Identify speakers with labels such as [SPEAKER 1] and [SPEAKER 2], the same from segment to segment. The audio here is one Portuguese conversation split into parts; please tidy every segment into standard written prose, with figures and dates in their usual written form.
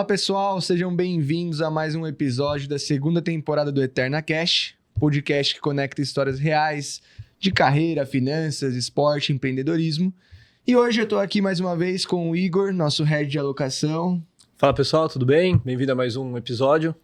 [SPEAKER 1] Fala pessoal, sejam bem-vindos a mais um episódio da segunda temporada do Eterna Cash, podcast que conecta histórias reais de carreira, finanças, esporte, empreendedorismo. E hoje eu tô aqui mais uma vez com o Igor, nosso head de alocação.
[SPEAKER 2] Fala pessoal, tudo bem? Bem-vindo a mais um episódio.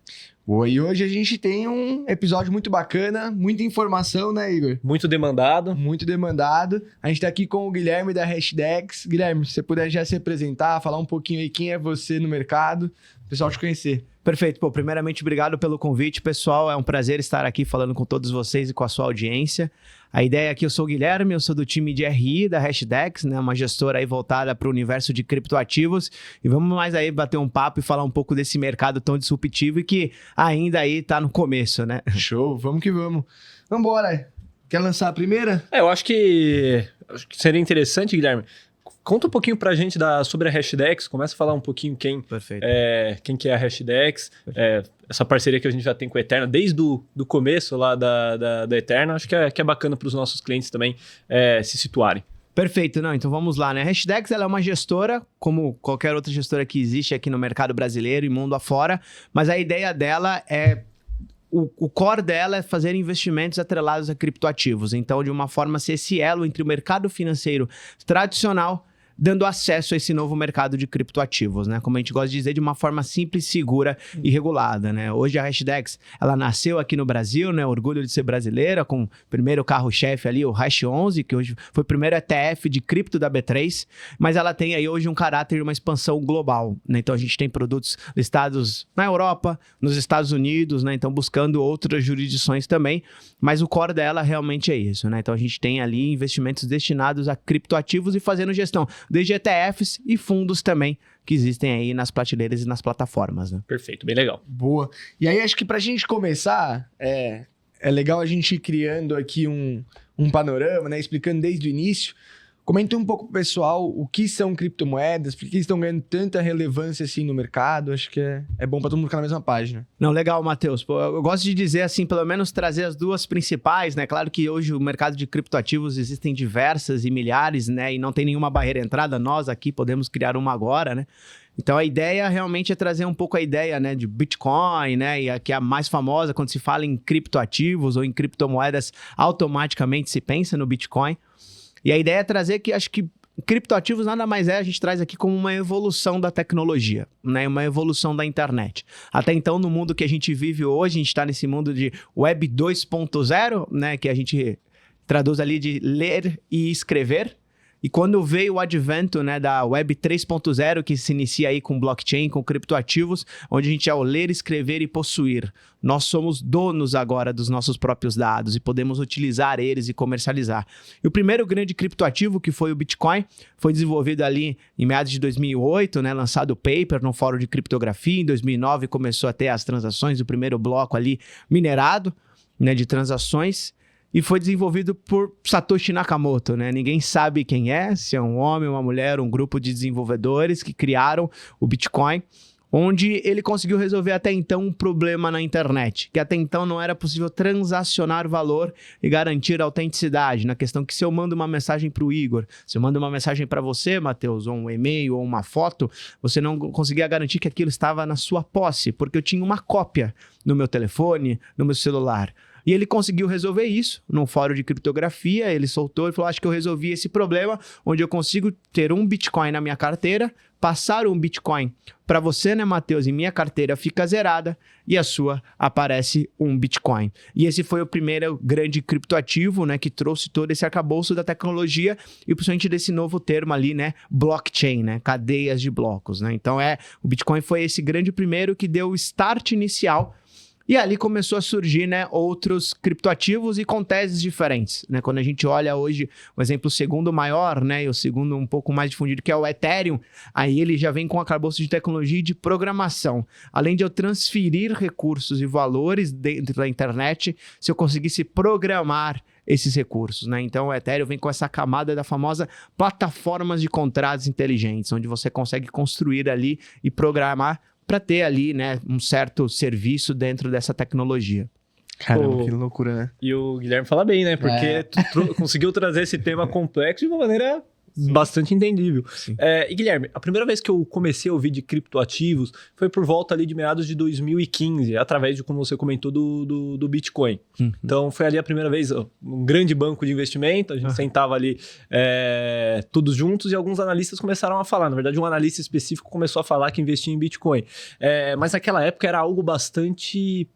[SPEAKER 1] E hoje a gente tem um episódio muito bacana, muita informação, né, Igor?
[SPEAKER 2] Muito demandado.
[SPEAKER 1] Muito demandado. A gente tá aqui com o Guilherme da Hashdex. Guilherme, se você puder já se apresentar, falar um pouquinho aí quem é você no mercado, o pessoal te conhecer.
[SPEAKER 3] Perfeito. Pô, primeiramente, obrigado pelo convite, pessoal. É um prazer estar aqui falando com todos vocês e com a sua audiência. A ideia aqui, eu sou o Guilherme, eu sou do time de RI da Hashdex, né? Uma gestora aí voltada para o universo de criptoativos. E vamos mais aí bater um papo e falar um pouco desse mercado tão disruptivo e que ainda aí tá no começo, né?
[SPEAKER 1] Show, vamos que vamos. Vambora. Quer lançar a primeira?
[SPEAKER 2] Eu acho que seria interessante, Guilherme. Conta um pouquinho pra gente sobre a Hashdex, começa a falar um pouquinho quem que é a Hashdex, essa parceria que a gente já tem com a Eterna, desde o começo lá da Eterna, acho que é bacana para os nossos clientes também se situarem.
[SPEAKER 3] Perfeito, não, então vamos lá, né? A Hashdex, ela é uma gestora, como qualquer outra gestora que existe aqui no mercado brasileiro e mundo afora, mas a ideia dela é... O core dela é fazer investimentos atrelados a criptoativos. Então, de uma forma, ser esse elo entre o mercado financeiro tradicional, dando acesso a esse novo mercado de criptoativos, né? Como a gente gosta de dizer, de uma forma simples, segura e regulada, né? Hoje a Hashdex, ela nasceu aqui no Brasil, né? Orgulho de ser brasileira, com o primeiro carro-chefe ali, o Hash 11, que hoje foi o primeiro ETF de cripto da B3, mas ela tem aí hoje um caráter de uma expansão global, né? Então a gente tem produtos listados na Europa, nos Estados Unidos, né? Então buscando outras jurisdições também, mas o core dela realmente é isso, né? Então a gente tem ali investimentos destinados a criptoativos e fazendo gestão desde ETFs e fundos também, que existem aí nas prateleiras e nas plataformas, né?
[SPEAKER 2] Perfeito, bem legal.
[SPEAKER 1] Boa. E aí, acho que pra gente começar, é legal a gente ir criando aqui um panorama, né? Explicando desde o início. Comenta um pouco pro pessoal o que são criptomoedas, por que estão ganhando tanta relevância assim no mercado. Acho que é bom para todo mundo ficar na mesma página.
[SPEAKER 3] Não, legal, Matheus. Pô, eu gosto de dizer assim, pelo menos trazer as duas principais, né? Claro que hoje o mercado de criptoativos existem diversas e milhares, né? E não tem nenhuma barreira de entrada. Nós aqui podemos criar uma agora, né? Então a ideia realmente é trazer um pouco a ideia, né, de Bitcoin, né, e que é a mais famosa quando se fala em criptoativos ou em criptomoedas, automaticamente se pensa no Bitcoin. E a ideia é trazer que acho que criptoativos nada mais a gente traz aqui como uma evolução da tecnologia, né? Uma evolução da internet. Até então, no mundo que a gente vive hoje, a gente está nesse mundo de Web 2.0, né? Que a gente traduz ali de ler e escrever. E quando veio o advento, né, da Web 3.0, que se inicia aí com blockchain, com criptoativos, onde a gente é o ler, escrever e possuir. Nós somos donos agora dos nossos próprios dados e podemos utilizar eles e comercializar. E o primeiro grande criptoativo, que foi o Bitcoin, foi desenvolvido ali em meados de 2008, né, lançado o paper no Fórum de Criptografia. Em 2009 começou a ter as transações do primeiro bloco ali minerado, né, de transações. E foi desenvolvido por Satoshi Nakamoto, né? Ninguém sabe quem é, se é um homem, uma mulher, um grupo de desenvolvedores que criaram o Bitcoin, onde ele conseguiu resolver até então um problema na internet, que até então não era possível transacionar valor e garantir autenticidade, na questão que se eu mando uma mensagem para o Igor, se eu mando uma mensagem para você, Matheus, ou um e-mail ou uma foto, você não conseguia garantir que aquilo estava na sua posse, porque eu tinha uma cópia no meu telefone, no meu celular. E ele conseguiu resolver isso num fórum de criptografia, ele soltou e falou, acho que eu resolvi esse problema, onde eu consigo ter um Bitcoin na minha carteira, passar um Bitcoin para você, né, Matheus, e minha carteira fica zerada e a sua aparece um Bitcoin. E esse foi o primeiro grande criptoativo, né, que trouxe todo esse arcabouço da tecnologia e principalmente desse novo termo ali, né, blockchain, né, cadeias de blocos, né. Então o Bitcoin foi esse grande primeiro que deu o start inicial. E ali começou a surgir, né, outros criptoativos e com teses diferentes, né? Quando a gente olha hoje, o exemplo segundo maior, né, e o segundo um pouco mais difundido, que é o Ethereum, aí ele já vem com arcabouço de tecnologia e de programação. Além de eu transferir recursos e valores dentro da internet, se eu conseguisse programar esses recursos, né? Então o Ethereum vem com essa camada da famosa plataformas de contratos inteligentes, onde você consegue construir ali e programar para ter ali, né, um certo serviço dentro dessa tecnologia.
[SPEAKER 1] Caramba, que loucura, né?
[SPEAKER 2] E o Guilherme fala bem, né? Porque tu conseguiu trazer esse tema complexo de uma maneira bastante entendível. E Guilherme, a primeira vez que eu comecei a ouvir de criptoativos foi por volta ali de meados de 2015, através de, como você comentou, do Bitcoin. Então foi ali a primeira vez, um grande banco de investimento, a gente sentava ali todos juntos e alguns analistas começaram a falar. Na verdade, um analista específico começou a falar que investia em Bitcoin. Mas naquela época era algo bastante...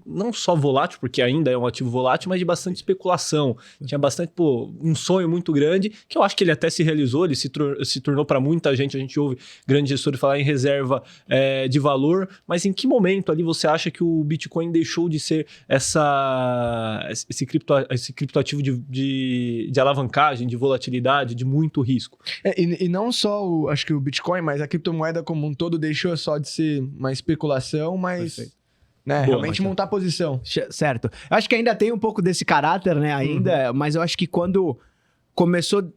[SPEAKER 2] não só volátil, porque ainda é um ativo volátil, mas de bastante especulação. Tinha bastante, um sonho muito grande, que eu acho que ele até se realizou, ele se tornou para muita gente, a gente ouve grandes gestores falar em reserva de valor, mas em que momento ali você acha que o Bitcoin deixou de ser esse criptoativo de alavancagem, de volatilidade, de muito risco?
[SPEAKER 1] E não só, acho que o Bitcoin, mas a criptomoeda como um todo deixou só de ser uma especulação, mas...
[SPEAKER 3] Perfeito.
[SPEAKER 1] Né, realmente montar a posição.
[SPEAKER 3] Certo. Eu acho que ainda tem um pouco desse caráter, né, ainda, mas eu acho que quando começou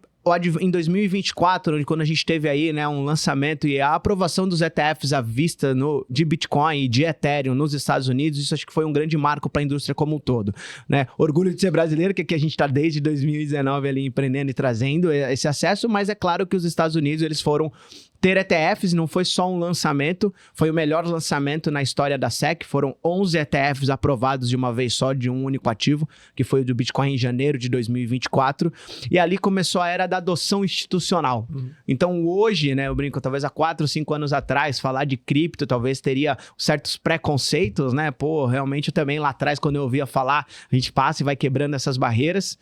[SPEAKER 3] em 2024, quando a gente teve aí, né, um lançamento e a aprovação dos ETFs à vista de Bitcoin e de Ethereum nos Estados Unidos, isso acho que foi um grande marco para a indústria como um todo, né? Orgulho de ser brasileiro, que aqui a gente está desde 2019 ali empreendendo e trazendo esse acesso, mas é claro que os Estados Unidos, eles foram ter ETFs, não foi só um lançamento, foi o melhor lançamento na história da SEC, foram 11 ETFs aprovados de uma vez só, de um único ativo, que foi o do Bitcoin em janeiro de 2024, e ali começou a era da adoção institucional. Então hoje, né, eu brinco, talvez há 4 ou 5 anos atrás, falar de cripto talvez teria certos preconceitos, né, realmente também lá atrás, quando eu ouvia falar, a gente passa e vai quebrando essas barreiras.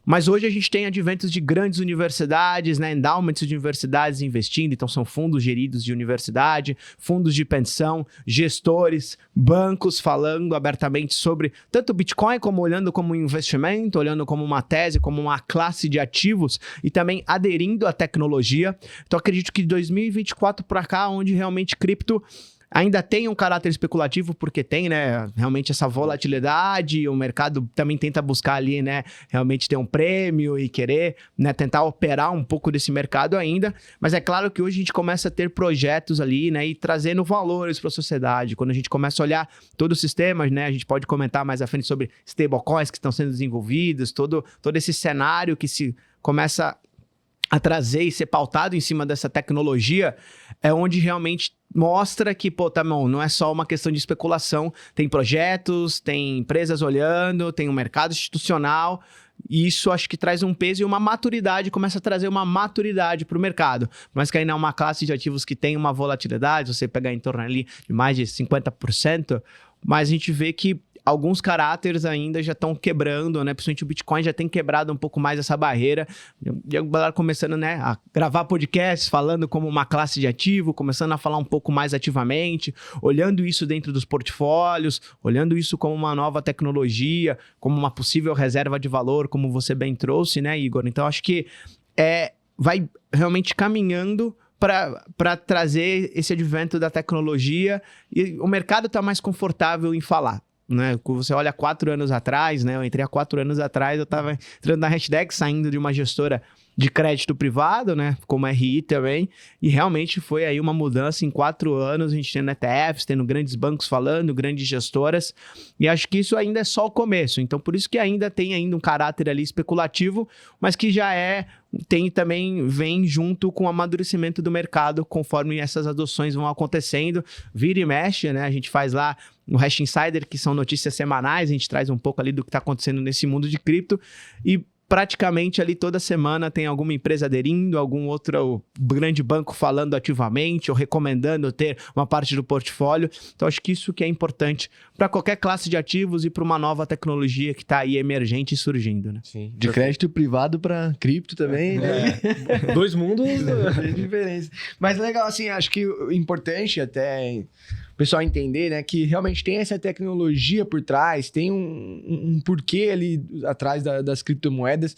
[SPEAKER 3] Mas hoje a gente tem adventos de grandes universidades, né, endowments de universidades investindo, então são fundos geridos de universidade, fundos de pensão, gestores, bancos falando abertamente sobre tanto o Bitcoin, como olhando como um investimento, olhando como uma tese, como uma classe de ativos e também aderindo à tecnologia. Então acredito que de 2024 para cá, onde realmente cripto ainda tem um caráter especulativo, porque tem, né, realmente essa volatilidade, o mercado também tenta buscar ali, né, realmente ter um prêmio e querer, né, tentar operar um pouco desse mercado ainda, mas é claro que hoje a gente começa a ter projetos ali, né, e trazendo valores para a sociedade. Quando a gente começa a olhar todo o sistema, né, a gente pode comentar mais à frente sobre stablecoins que estão sendo desenvolvidos, todo esse cenário que se começa a trazer e ser pautado em cima dessa tecnologia, é onde realmente mostra que, tá bom, não é só uma questão de especulação, tem projetos, tem empresas olhando, tem um mercado institucional, e isso acho que traz um peso e uma maturidade, começa a trazer uma maturidade para o mercado. Mas que ainda é uma classe de ativos que tem uma volatilidade, você pegar em torno ali de mais de 50%, mas a gente vê que alguns caráteres ainda já estão quebrando, né? Principalmente o Bitcoin já tem quebrado um pouco mais essa barreira. E a galera começando, né, a gravar podcasts, falando como uma classe de ativo, começando a falar um pouco mais ativamente, olhando isso dentro dos portfólios, olhando isso como uma nova tecnologia, como uma possível reserva de valor, como você bem trouxe, né, Igor? Então, acho que vai realmente caminhando para trazer esse advento da tecnologia e o mercado está mais confortável em falar. Né? Você olha 4 anos atrás, né? Eu entrei há 4 anos atrás, eu estava entrando na Hashdex, saindo de uma gestora de crédito privado, né? Como RI também, e realmente foi aí uma mudança em 4 anos, a gente tendo ETFs, tendo grandes bancos falando, grandes gestoras, e acho que isso ainda é só o começo, então por isso que ainda tem ainda um caráter ali especulativo, mas que já também vem junto com o amadurecimento do mercado, conforme essas adoções vão acontecendo, vira e mexe, né? A gente faz lá no Hash Insider, que são notícias semanais, a gente traz um pouco ali do que está acontecendo nesse mundo de cripto, e praticamente ali toda semana tem alguma empresa aderindo, algum outro grande banco falando ativamente ou recomendando ter uma parte do portfólio. Então acho que isso que é importante para qualquer classe de ativos e para uma nova tecnologia que está aí emergente e surgindo, né?
[SPEAKER 1] Sim. De crédito privado para cripto também, né?
[SPEAKER 2] Dois mundos
[SPEAKER 1] diferentes. Mas legal, assim, acho que o importante até o pessoal entender, né, que realmente tem essa tecnologia por trás, tem um porquê ali atrás das criptomoedas.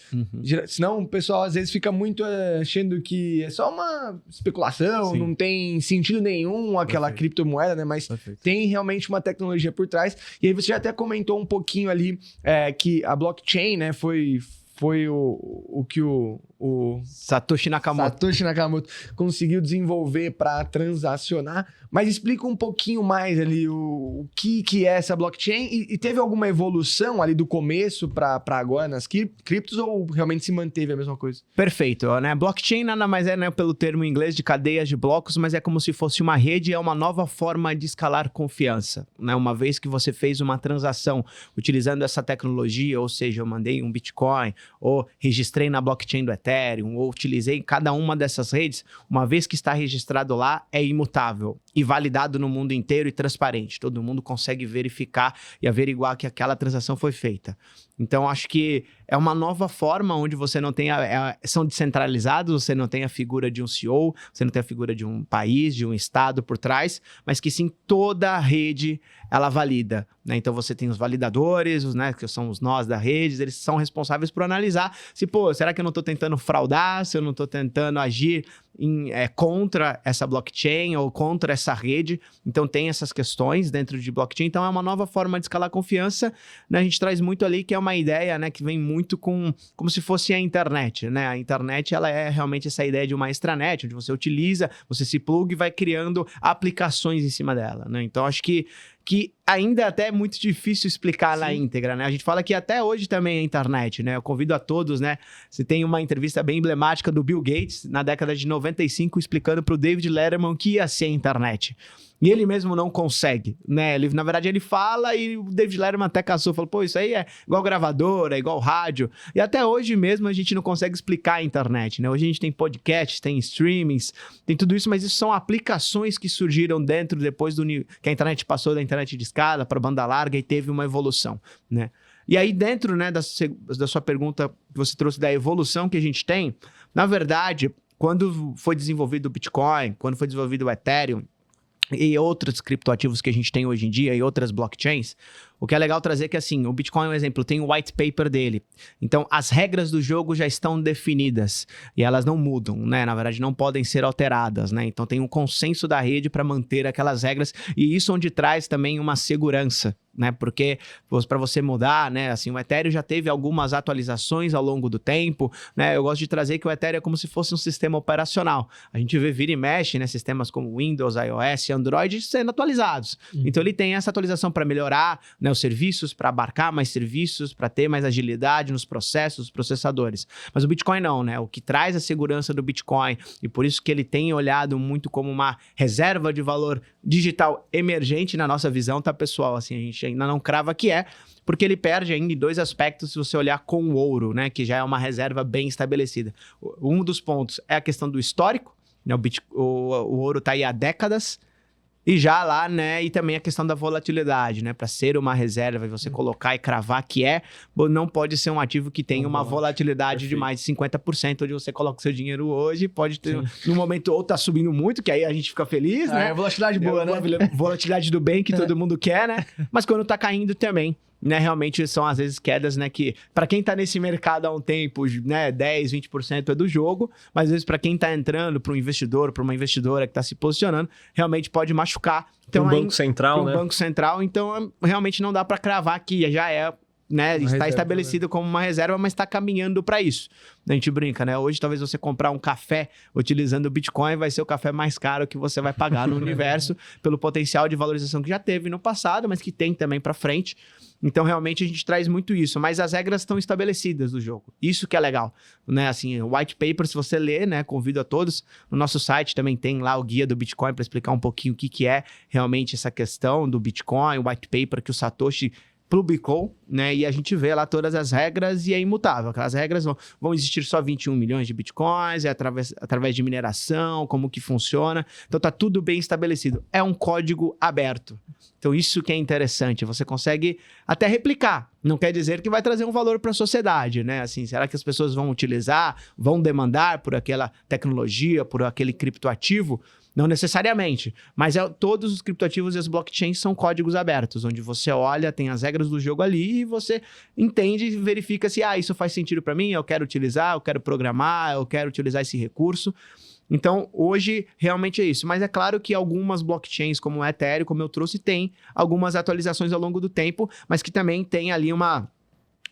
[SPEAKER 1] Senão o pessoal às vezes fica muito achando que é só uma especulação, sim, não tem sentido nenhum aquela criptomoeda, né? Mas tem realmente uma tecnologia por trás. E aí você já até comentou um pouquinho ali que a blockchain, né, foi o que o o
[SPEAKER 3] Satoshi Nakamoto
[SPEAKER 1] conseguiu desenvolver para transacionar. Mas explica um pouquinho mais ali o que é essa blockchain e teve alguma evolução ali do começo para agora nas criptos ou realmente se manteve a mesma coisa?
[SPEAKER 3] Perfeito, né? Blockchain nada mais é, né, pelo termo em inglês, de cadeias de blocos, mas é como se fosse uma rede, é uma nova forma de escalar confiança, né? Uma vez que você fez uma transação utilizando essa tecnologia, ou seja, eu mandei um Bitcoin, ou registrei na blockchain do Ethereum, ou utilizei cada uma dessas redes, uma vez que está registrado lá, é imutável e validado no mundo inteiro e transparente. Todo mundo consegue verificar e averiguar que aquela transação foi feita. Então, acho que é uma nova forma onde você não tem... são descentralizados, você não tem a figura de um CEO, você não tem a figura de um país, de um estado por trás, mas que sim, toda a rede, ela valida, né? Então, você tem os validadores, né, que são os nós da rede, eles são responsáveis por analisar se, será que eu não estou tentando fraudar, se eu não estou tentando agir contra essa blockchain ou contra essa rede. Então, tem essas questões dentro de blockchain. Então, é uma nova forma de escalar confiança, né? A gente traz muito ali que é uma ideia, né, que vem muito como se fosse a internet, né? A internet, ela é realmente essa ideia de uma extranet, onde você utiliza, você se pluga e vai criando aplicações em cima dela, né? Então, acho que ainda até é muito difícil explicar na íntegra, né? A gente fala que até hoje também é internet, né? Eu convido a todos, né? Você tem uma entrevista bem emblemática do Bill Gates, na década de 95, explicando para o David Letterman que ia ser a internet. E ele mesmo não consegue, né? Na verdade, ele fala e o David Letterman até caçou, falou, isso aí é igual gravadora, é igual rádio. E até hoje mesmo a gente não consegue explicar a internet, né? Hoje a gente tem podcasts, tem streamings, tem tudo isso, mas isso são aplicações que surgiram depois que a internet passou da internet de escada para banda larga e teve uma evolução, né? E aí dentro, né, da sua pergunta que você trouxe da evolução que a gente tem, na verdade, quando foi desenvolvido o Bitcoin, quando foi desenvolvido o Ethereum, e outros criptoativos que a gente tem hoje em dia e outras blockchains, o que é legal trazer é que, assim, o Bitcoin, um exemplo, tem o white paper dele. Então, as regras do jogo já estão definidas e elas não mudam, né? Na verdade, não podem ser alteradas, né? Então, tem um consenso da rede para manter aquelas regras e isso onde traz também uma segurança, né? Porque para você mudar, né? Assim, o Ethereum já teve algumas atualizações ao longo do tempo, né? Eu gosto de trazer que o Ethereum é como se fosse um sistema operacional. A gente vira e mexe, né? Sistemas como Windows, iOS, Android sendo atualizados. Então, ele tem essa atualização para melhorar, né, os serviços, para abarcar mais serviços, para ter mais agilidade nos processos, processadores. Mas o Bitcoin não, né? O que traz a segurança do Bitcoin, e por isso que ele tem olhado muito como uma reserva de valor digital emergente na nossa visão, tá, pessoal? Assim, a gente ainda não crava que é, porque ele perde ainda em dois aspectos se você olhar com o ouro, né? Que já é uma reserva bem estabelecida. Um dos pontos é a questão do histórico, né? O ouro tá aí há décadas, e já lá, né, e também a questão da volatilidade, né, para ser uma reserva e você colocar e cravar que não pode ser um ativo que tenha uma volatilidade de mais de 50%, onde você coloca o seu dinheiro hoje, pode ter, no momento, ou tá subindo muito, que aí a gente fica feliz, né?
[SPEAKER 1] É volatilidade boa, né?
[SPEAKER 3] Volatilidade do bem que todo mundo quer, né? Mas quando tá caindo também, né, realmente são às vezes quedas, né, que para quem tá nesse mercado há um tempo, né, 10, 20% é do jogo, mas às vezes para quem tá entrando, para um investidor, para uma investidora que tá se posicionando, realmente pode machucar. Então,
[SPEAKER 2] Banco Central, né?
[SPEAKER 3] Banco Central, então realmente não dá para cravar que já é, né, está reserva, estabelecido, né, como uma reserva, mas está caminhando para isso. A gente brinca, né? Hoje, talvez você comprar um café utilizando o Bitcoin vai ser o café mais caro que você vai pagar no universo pelo potencial de valorização que já teve no passado, mas que tem também para frente. Então, realmente, a gente traz muito isso. Mas as regras estão estabelecidas do jogo. Isso que é legal, né? Assim, o white paper, se você ler, né? Convido a todos. No nosso site também tem lá o guia do Bitcoin para explicar um pouquinho o que é realmente essa questão do Bitcoin, o white paper que o Satoshi publicou, né? E a gente vê lá todas as regras e é imutável. Aquelas regras vão existir só 21 milhões de bitcoins, através de mineração, como que funciona. Então tá tudo bem estabelecido. É um código aberto. Então isso que é interessante. Você consegue até replicar. Não quer dizer que vai trazer um valor para a sociedade, né? Assim, será que as pessoas vão utilizar, vão demandar por aquela tecnologia, por aquele criptoativo? Não necessariamente, mas todos os criptoativos e as blockchains são códigos abertos, onde você olha, tem as regras do jogo ali e você entende e verifica se isso faz sentido para mim, eu quero utilizar, eu quero programar, eu quero utilizar esse recurso. Então, hoje, realmente é isso. Mas é claro que algumas blockchains, como o Ethereum, como eu trouxe, tem algumas atualizações ao longo do tempo, mas que também tem ali uma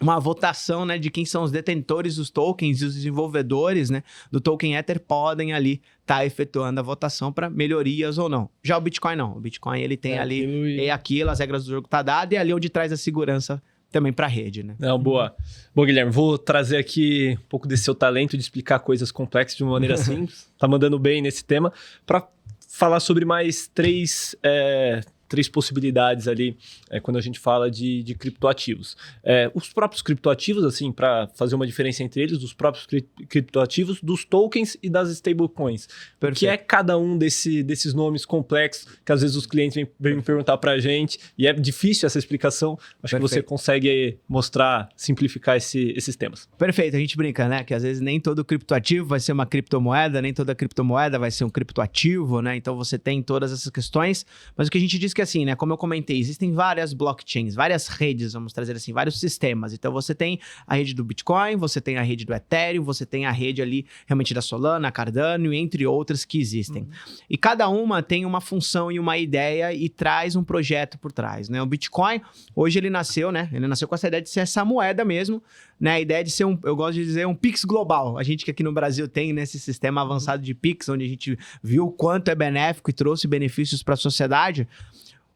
[SPEAKER 3] uma votação, né, de quem são os detentores dos tokens e os desenvolvedores, né, do token Ether podem ali estar efetuando a votação para melhorias ou não. Já o Bitcoin não. O Bitcoin ele tem ali aquilo, as regras do jogo tá dado e ali onde traz a segurança também para a rede, né?
[SPEAKER 2] Não, boa. Bom, Guilherme, vou trazer aqui um pouco desse seu talento de explicar coisas complexas de uma maneira simples. Tá mandando bem nesse tema para falar sobre mais três possibilidades ali quando a gente fala de criptoativos. Os próprios criptoativos, assim, para fazer uma diferença entre eles, dos próprios criptoativos, dos tokens e das stablecoins. O que é cada um desses nomes complexos que às vezes os clientes vêm perguntar para a gente e é difícil essa explicação. Acho que você consegue mostrar, simplificar esses temas.
[SPEAKER 3] Perfeito, a gente brinca, né? Que às vezes nem todo criptoativo vai ser uma criptomoeda, nem toda criptomoeda vai ser um criptoativo, né? Então você tem todas essas questões, mas o que a gente diz que assim, né, como eu comentei, existem várias blockchains, várias redes, vamos trazer assim, vários sistemas. Então você tem a rede do Bitcoin, você tem a rede do Ethereum, você tem a rede ali realmente da Solana, Cardano, entre outras que existem. E cada uma tem uma função e uma ideia e traz um projeto por trás, né? O Bitcoin, hoje ele nasceu, né? Ele nasceu com essa ideia de ser essa moeda mesmo, né? A ideia de ser eu gosto de dizer, um Pix global. A gente que aqui no Brasil tem nesse sistema avançado de Pix, onde a gente viu o quanto é benéfico e trouxe benefícios para a sociedade.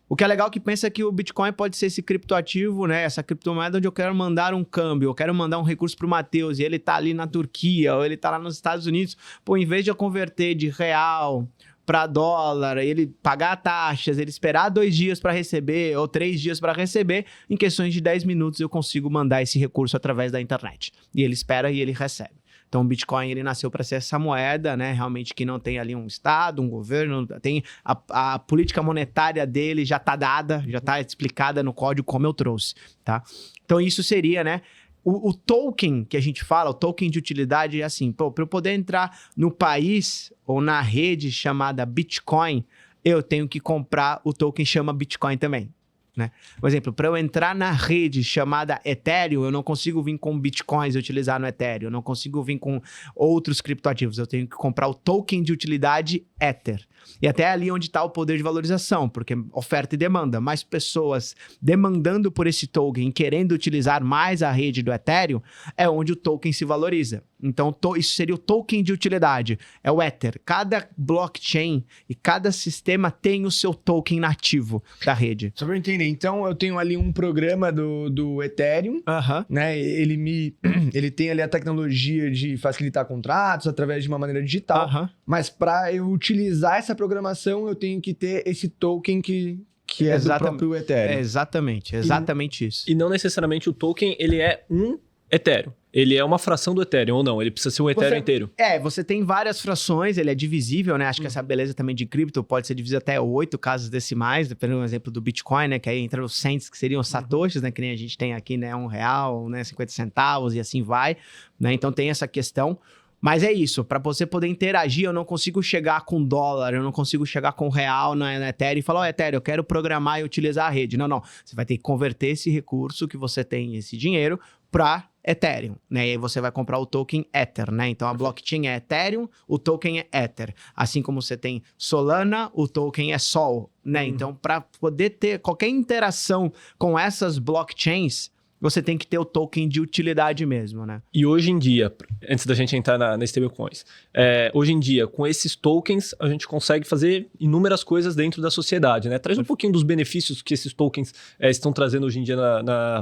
[SPEAKER 3] O que é legal que pensa que o Bitcoin pode ser esse criptoativo, né? Essa criptomoeda onde eu quero mandar um câmbio, eu quero mandar um recurso para o Matheus e ele tá ali na Turquia ou ele tá lá nos Estados Unidos. Pô, em vez de eu converter de real para dólar, ele pagar taxas, ele esperar 2 dias para receber ou 3 dias para receber, em questões de 10 minutos eu consigo mandar esse recurso através da internet. E ele espera e ele recebe. Então, o Bitcoin, ele nasceu para ser essa moeda, né? Realmente que não tem ali um Estado, um governo, tem a política monetária dele já está dada, já está explicada no código como eu trouxe, tá? Então, isso seria, né? O token que a gente fala, o token de utilidade é assim, para eu poder entrar no país ou na rede chamada Bitcoin, eu tenho que comprar o token chama Bitcoin também. Né? Por exemplo, para eu entrar na rede chamada Ethereum, eu não consigo vir com bitcoins e utilizar no Ethereum, eu não consigo vir com outros criptoativos, eu tenho que comprar o token de utilidade Ether. E até ali onde está o poder de valorização, porque oferta e demanda, mais pessoas demandando por esse token, querendo utilizar mais a rede do Ethereum, é onde o token se valoriza. Então, isso seria o token de utilidade, é o Ether. Cada blockchain e cada sistema tem o seu token nativo da rede.
[SPEAKER 1] Só para eu entender, então eu tenho ali um programa do Ethereum, né? Ele tem ali a tecnologia de facilitar contratos através de uma maneira digital, mas para eu utilizar essa programação, eu tenho que ter esse token que é do próprio Ethereum.
[SPEAKER 3] Exatamente isso.
[SPEAKER 2] E não necessariamente o token, ele é um Ethereum. Ele é uma fração do Ethereum, ou não? Ele precisa ser um Ethereum inteiro.
[SPEAKER 3] Você tem várias frações, ele é divisível, né? Acho que essa beleza também de cripto pode ser dividida até 8 casas decimais, dependendo do exemplo do Bitcoin, né? Que aí entra os cents, que seriam os satoshis, né? Que nem a gente tem aqui, né? R$1, né? 50 centavos e assim vai, né? Então tem essa questão. Mas é isso, para você poder interagir, eu não consigo chegar com dólar, eu não consigo chegar com real na Ethereum e falar, Ethereum, eu quero programar e utilizar a rede. Não. Você vai ter que converter esse recurso que você tem, esse dinheiro, para Ethereum, né? E aí você vai comprar o token Ether, né? Então a blockchain é Ethereum, o token é Ether. Assim como você tem Solana, o token é Sol, né? Então, para poder ter qualquer interação com essas blockchains, você tem que ter o token de utilidade mesmo, né?
[SPEAKER 2] E hoje em dia, antes da gente entrar na stablecoins, hoje em dia, com esses tokens, a gente consegue fazer inúmeras coisas dentro da sociedade, né? Traz um pouquinho dos benefícios que esses tokens estão trazendo hoje em dia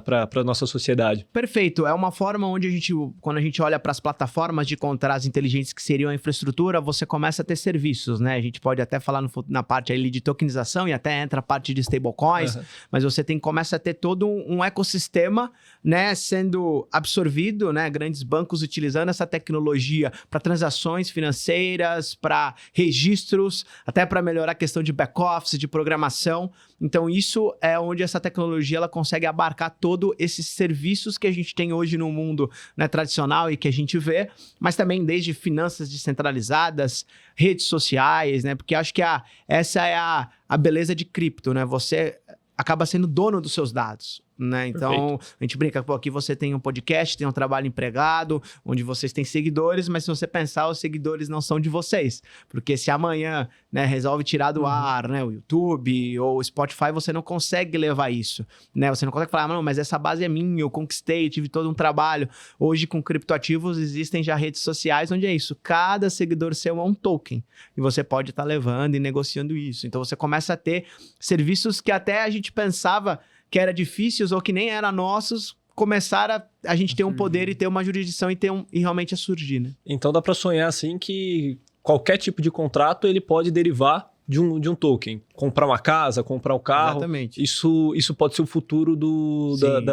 [SPEAKER 2] para a nossa sociedade.
[SPEAKER 3] Perfeito. É uma forma onde quando a gente olha para as plataformas de contratos inteligentes que seriam a infraestrutura, você começa a ter serviços, né? A gente pode até falar na parte ali de tokenização e até entra a parte de stablecoins, mas você começa a ter todo um ecossistema, né, sendo absorvido, né, grandes bancos utilizando essa tecnologia para transações financeiras, para registros, até para melhorar a questão de back-office, de programação. Então, isso é onde essa tecnologia ela consegue abarcar todos esses serviços que a gente tem hoje no mundo, né, tradicional e que a gente vê, mas também desde finanças descentralizadas, redes sociais, né, porque acho que essa é a beleza de cripto, né, você acaba sendo dono dos seus dados. né? Então, a gente brinca, pô, aqui você tem um podcast, tem um trabalho empregado, onde vocês têm seguidores, mas se você pensar, os seguidores não são de vocês. Porque se amanhã, né, resolve tirar do ar, né, o YouTube ou o Spotify, você não consegue levar isso, né? Você não consegue falar, não, mas essa base é minha, eu conquistei, eu tive todo um trabalho. Hoje, com criptoativos, existem já redes sociais onde é isso. Cada seguidor seu é um token. E você pode estar levando e negociando isso. Então, você começa a ter serviços que até a gente pensava que era difíceis ou que nem eram nossos, começaram a gente ter um poder e ter uma jurisdição e realmente a surgir, né?
[SPEAKER 2] Então dá para sonhar assim que qualquer tipo de contrato ele pode derivar de um token. Comprar uma casa, comprar um carro.
[SPEAKER 3] Exatamente.
[SPEAKER 2] Isso pode ser o futuro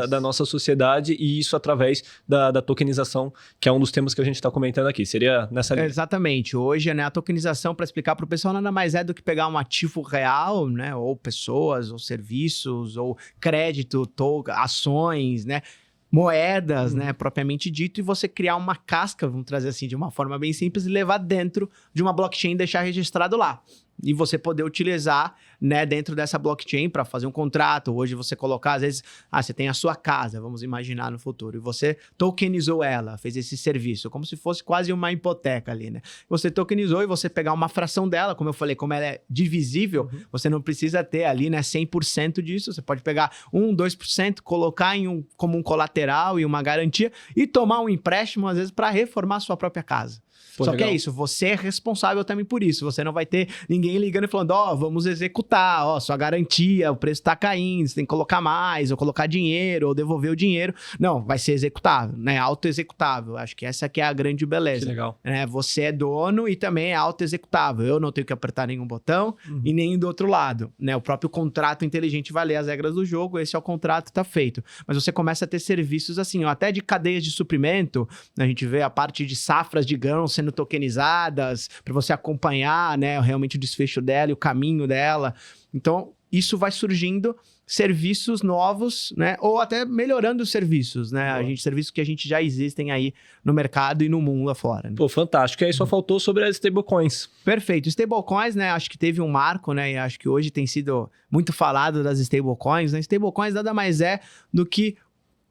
[SPEAKER 2] da nossa sociedade e isso através da tokenização, que é um dos temas que a gente está comentando aqui. Seria nessa linha.
[SPEAKER 3] Exatamente. Hoje, né, a tokenização, para explicar para o pessoal, nada mais é do que pegar um ativo real, né, ou pessoas, ou serviços, ou crédito, ações, né, moedas, né, propriamente dito, e você criar uma casca, vamos trazer assim, de uma forma bem simples, e levar dentro de uma blockchain e deixar registrado lá. E você poder utilizar, né, dentro dessa blockchain para fazer um contrato. Hoje você colocar, às vezes, você tem a sua casa, vamos imaginar no futuro, e você tokenizou ela, fez esse serviço, como se fosse quase uma hipoteca ali, né? Você tokenizou e você pegar uma fração dela, como eu falei, como ela é divisível, você não precisa ter ali, né, 100% disso, você pode pegar 1%, 2%, colocar como um colateral e uma garantia e tomar um empréstimo, às vezes, para reformar a sua própria casa.
[SPEAKER 2] Pô,
[SPEAKER 3] Só
[SPEAKER 2] legal.
[SPEAKER 3] que é isso, você é responsável também por isso. Você não vai ter ninguém ligando e falando, vamos executar, sua garantia, o preço tá caindo, você tem que colocar mais, ou colocar dinheiro, ou devolver o dinheiro. Não, vai ser executável, né? Auto-executável. Acho que essa aqui é a grande beleza.
[SPEAKER 2] Que legal.
[SPEAKER 3] Né? Você é dono e também é auto-executável. Eu não tenho que apertar nenhum botão e nem do outro lado, né? O próprio contrato inteligente vai ler as regras do jogo, esse é o contrato, tá feito. Mas você começa a ter serviços assim, até de cadeias de suprimento, a gente vê a parte de safras de grãos sendo tokenizadas, para você acompanhar, né, realmente o desfecho dela e o caminho dela. Então, isso vai surgindo serviços novos, né, ou até melhorando os serviços, né, serviços que a gente já existem aí no mercado e no mundo lá fora. Né?
[SPEAKER 2] Pô, fantástico. E aí só faltou sobre as stablecoins.
[SPEAKER 3] Perfeito. Stablecoins, né, acho que teve um marco, né, e acho que hoje tem sido muito falado das stablecoins, né. Stablecoins nada mais é do que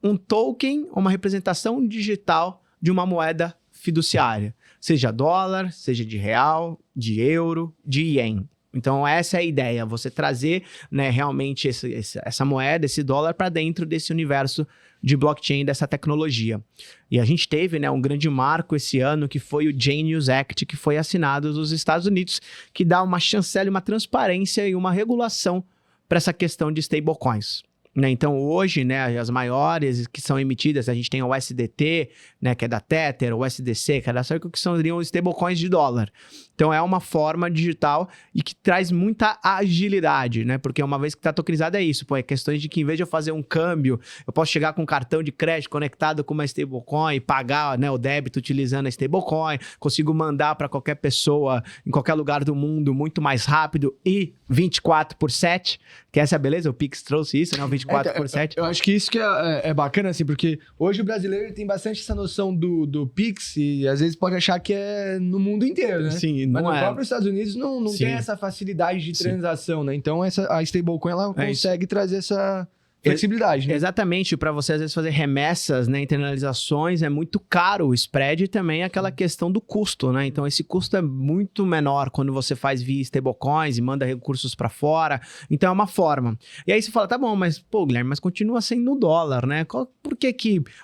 [SPEAKER 3] um token, uma representação digital de uma moeda fiduciária, seja dólar, seja de real, de euro, de ien. Então, essa é a ideia, você trazer, né, realmente essa moeda, esse dólar para dentro desse universo de blockchain, dessa tecnologia. E a gente teve, né, um grande marco esse ano, que foi o Genius Act, que foi assinado nos Estados Unidos, que dá uma chancela, uma transparência e uma regulação para essa questão de stablecoins. Né? Então, hoje, né, as maiores que são emitidas, a gente tem o USDT, né, que é da Tether, o USDC, que é da Circle, que seriam stablecoins de dólar. Então, é uma forma digital e que traz muita agilidade, né? Porque uma vez que está tokenizado é isso, é questões de que em vez de eu fazer um câmbio, eu posso chegar com um cartão de crédito conectado com uma stablecoin e pagar, né, o débito utilizando a stablecoin, consigo mandar para qualquer pessoa em qualquer lugar do mundo muito mais rápido e 24/7, que essa é a beleza, o Pix trouxe isso, né, o 24/7.
[SPEAKER 1] Eu acho que isso que é bacana, assim, porque hoje o brasileiro tem bastante essa noção do Pix e às vezes pode achar que é no mundo inteiro, né?
[SPEAKER 3] Sim,
[SPEAKER 1] mas
[SPEAKER 3] não
[SPEAKER 1] no
[SPEAKER 3] é.
[SPEAKER 1] próprio Estados Unidos não tem essa facilidade de transação, né? Então a stablecoin ela consegue trazer essa flexibilidade, né?
[SPEAKER 3] Exatamente, para você às vezes fazer remessas, né, internalizações, é muito caro o spread e também aquela questão do custo, né? Então esse custo é muito menor quando você faz via stablecoins e manda recursos para fora. Então é uma forma. E aí você fala, tá bom, mas pô, Guilherme, mas continua sendo o dólar, né? Por que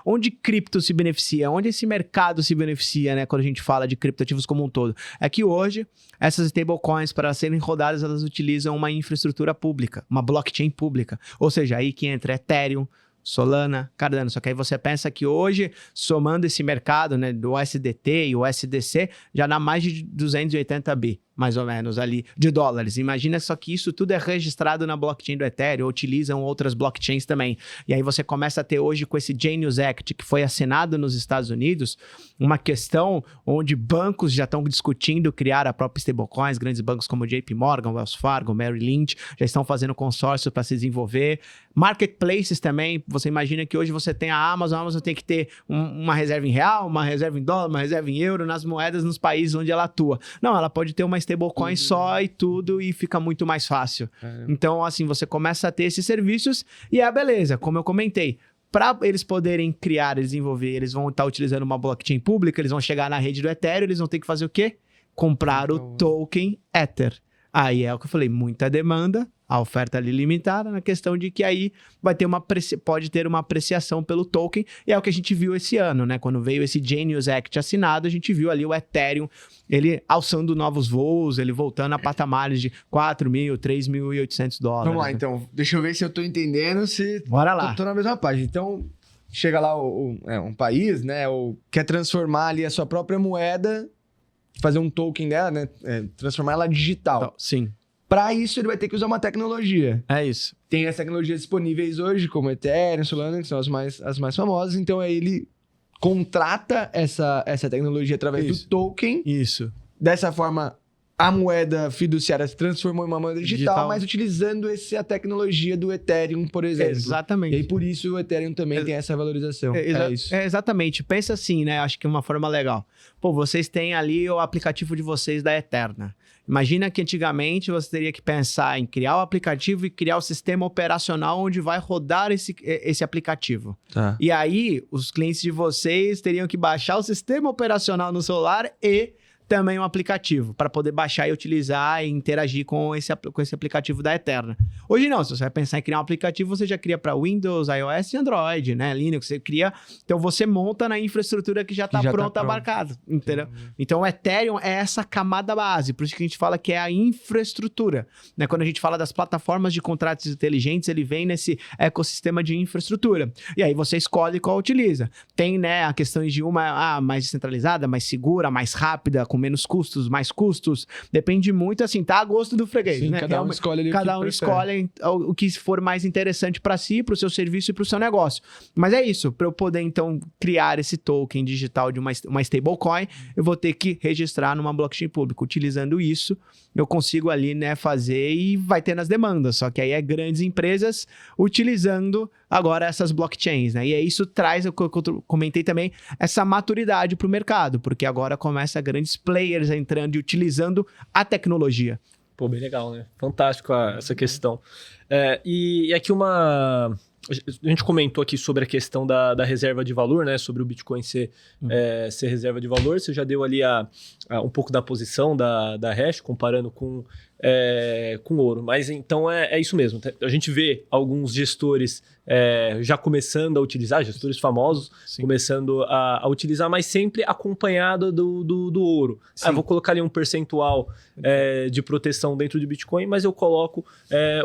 [SPEAKER 3] onde cripto se beneficia? Onde esse mercado se beneficia, né, quando a gente fala de criptoativos como um todo? É que hoje essas stablecoins, para serem rodadas, elas utilizam uma infraestrutura pública, uma blockchain pública. Ou seja, aí que entra Ethereum, Solana, Cardano. Só que aí você pensa que hoje, somando esse mercado, né, do USDT e o USDC, já dá mais de 280 bi, mais ou menos, ali, de dólares. Imagina só que isso tudo é registrado na blockchain do Ethereum, utilizam outras blockchains também. E aí você começa a ter hoje, com esse Genius Act, que foi assinado nos Estados Unidos, uma questão onde bancos já estão discutindo criar a própria stablecoins, grandes bancos como JP Morgan, Wells Fargo, Merrill Lynch, já estão fazendo consórcio para se desenvolver. Marketplaces também, você imagina que hoje você tem a Amazon tem que ter uma reserva em real, uma reserva em dólar, uma reserva em euro, nas moedas, nos países onde ela atua. Não, ela pode ter uma stablecoin só e tudo, e fica muito mais fácil. Então, assim, você começa a ter esses serviços e beleza, como eu comentei. Para eles poderem criar e desenvolver, eles vão estar utilizando uma blockchain pública, eles vão chegar na rede do Ethereum, eles vão ter que fazer o quê? Comprar o token Ether. Aí é o que eu falei, muita demanda, a oferta ali limitada, na questão de que aí pode ter uma apreciação pelo token, e é o que a gente viu esse ano, né? Quando veio esse Genius Act assinado, a gente viu ali o Ethereum, ele alçando novos voos, ele voltando a patamares de 4.000, 3.800 dólares.
[SPEAKER 1] Vamos lá, então. Deixa eu ver se eu tô entendendo, se
[SPEAKER 3] Bora lá.
[SPEAKER 1] tô na mesma página. Então, chega lá um país, né? Ou quer transformar ali a sua própria moeda, fazer um token dela, né? Transformar ela digital.
[SPEAKER 3] Então, sim.
[SPEAKER 1] Para isso, ele vai ter que usar uma tecnologia.
[SPEAKER 3] É isso.
[SPEAKER 1] Tem as tecnologias disponíveis hoje, como Ethereum, Solana, que são as mais famosas. Então, aí ele contrata essa tecnologia através do token.
[SPEAKER 3] Isso.
[SPEAKER 1] Dessa forma, a moeda fiduciária se transformou em uma moeda digital, mas utilizando a tecnologia do Ethereum, por exemplo.
[SPEAKER 3] Exatamente.
[SPEAKER 1] E aí, por isso, o Ethereum também tem essa valorização. É isso.
[SPEAKER 3] Exatamente. Pensa assim, né? Acho que é uma forma legal. Pô, vocês têm ali o aplicativo de vocês da Eterna. Imagina que antigamente você teria que pensar em criar o aplicativo e criar o sistema operacional onde vai rodar esse aplicativo.
[SPEAKER 1] Tá.
[SPEAKER 3] E aí, os clientes de vocês teriam que baixar o sistema operacional no celular e também um aplicativo para poder baixar e utilizar e interagir com esse aplicativo da Eterna. Hoje não, se você vai pensar em criar um aplicativo, você já cria para Windows, iOS e Android, né? Linux, você cria, então você monta na infraestrutura que já está pronta, abarcada, entendeu? Então o Ethereum é essa camada base, por isso que a gente fala que é a infraestrutura, né? Quando a gente fala das plataformas de contratos inteligentes, ele vem nesse ecossistema de infraestrutura. E aí você escolhe qual utiliza. Tem, né, a questão de uma mais descentralizada, mais segura, mais rápida, com menos custos, mais custos, depende muito, assim, tá a gosto do freguês,
[SPEAKER 1] Sim,
[SPEAKER 3] né?
[SPEAKER 1] cada um escolhe ali
[SPEAKER 3] o que for mais interessante para si, para o seu serviço e para o seu negócio. Mas é isso, para eu poder, então, criar esse token digital de uma stablecoin, eu vou ter que registrar numa blockchain pública. Utilizando isso, eu consigo ali, né, fazer e vai ter nas demandas, só que aí é grandes empresas utilizando agora essas blockchains, né? E aí isso traz, eu comentei também, essa maturidade para o mercado, porque agora começa grandes players entrando e utilizando a tecnologia.
[SPEAKER 2] Pô, bem legal, né? Fantástico essa questão. E aqui a gente comentou aqui sobre a questão da reserva de valor, né? Sobre o Bitcoin ser reserva de valor. Você já deu ali um pouco da posição da hash, comparando com ouro. Mas então é isso mesmo. A gente vê alguns gestores já começando a utilizar, gestores famosos, sim, começando a utilizar, mas sempre acompanhado do ouro. Vou colocar ali um percentual de proteção dentro de Bitcoin, mas eu coloco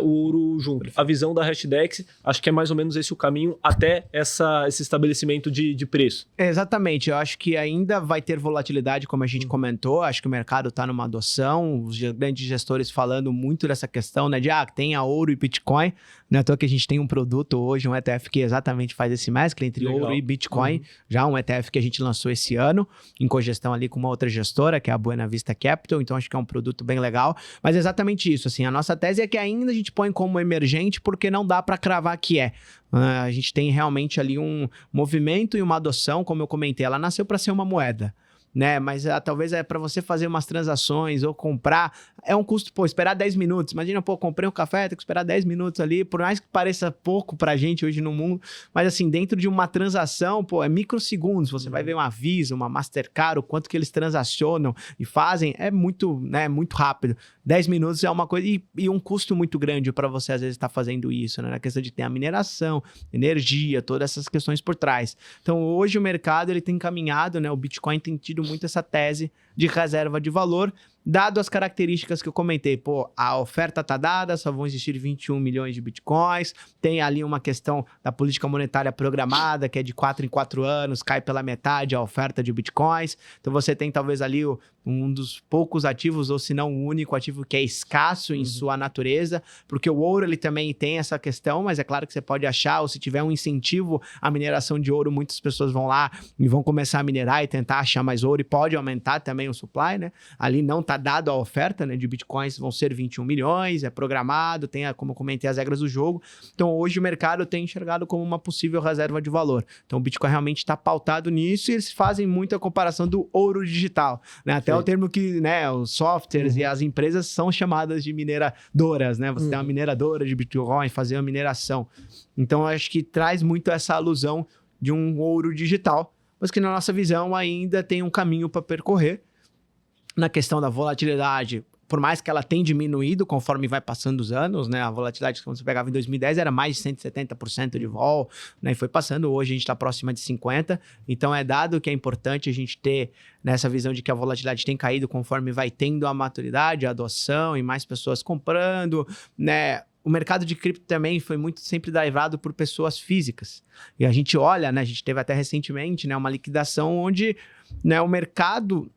[SPEAKER 2] o ouro junto. Perfeito. A visão da Hashdex, acho que é mais ou menos esse o caminho até esse estabelecimento de preço.
[SPEAKER 3] Exatamente. Eu acho que ainda vai ter volatilidade, como a gente comentou. Acho que o mercado está numa adoção. Os grandes gestores falando muito dessa questão, né? De tenha ouro e Bitcoin. Não é à toa que a gente tem um produto hoje, um ETF que exatamente faz esse mescla entre ouro e Bitcoin. Já um ETF que a gente lançou esse ano, em cogestão ali com uma outra gestora, que é a Buena Vista Capital. Então, acho que é um produto bem legal. Mas é exatamente isso. Assim, a nossa tese é que ainda a gente põe como emergente, porque não dá para cravar que é. A gente tem realmente ali um movimento e uma adoção, como eu comentei. Ela nasceu para ser uma moeda, né? Mas talvez para você fazer umas transações ou comprar, é um custo, esperar 10 minutos. Imagina, comprei um café, tem que esperar 10 minutos ali, por mais que pareça pouco pra gente hoje no mundo, mas assim, dentro de uma transação, é microsegundos. Você vai ver uma Visa, uma Mastercard, o quanto que eles transacionam e fazem, é muito, né, muito rápido. 10 minutos é uma coisa, e um custo muito grande para você, às vezes, estar fazendo isso, né? Na questão de ter a mineração, energia, todas essas questões por trás. Então, hoje o mercado, ele tem caminhado, né? O Bitcoin tem tido muito essa tese de reserva de valor, dado as características que eu comentei. A oferta está dada, só vão existir 21 milhões de bitcoins, tem ali uma questão da política monetária programada, que é de 4 em 4 anos, cai pela metade a oferta de bitcoins. Então você tem talvez ali um dos poucos ativos, ou se não o único ativo que é escasso em sua natureza, porque o ouro ele também tem essa questão, mas é claro que você pode achar, ou se tiver um incentivo à mineração de ouro, muitas pessoas vão lá e vão começar a minerar e tentar achar mais ouro, e pode aumentar também o supply, né? Ali não tá dado a oferta, né, de bitcoins, vão ser 21 milhões, é programado, tem, como eu comentei, as regras do jogo. Então, hoje o mercado tem enxergado como uma possível reserva de valor. Então, o Bitcoin realmente está pautado nisso e eles fazem muita comparação do ouro digital, né? Até o termo que, né, os softwares e as empresas são chamadas de mineradoras, né? Você tem uma mineradora de Bitcoin, fazer uma mineração. Então, eu acho que traz muito essa alusão de um ouro digital, mas que na nossa visão ainda tem um caminho para percorrer. Na questão da volatilidade, por mais que ela tenha diminuído conforme vai passando os anos, né? A volatilidade, quando você pegava em 2010, era mais de 170% de vol, né? E foi passando, hoje a gente está próxima de 50%. Então, é dado que é importante a gente ter nessa visão de que a volatilidade tem caído conforme vai tendo a maturidade, a adoção e mais pessoas comprando, né? O mercado de cripto também foi muito sempre derivado por pessoas físicas. E a gente olha, né? A gente teve até recentemente, né, uma liquidação onde, né, o mercado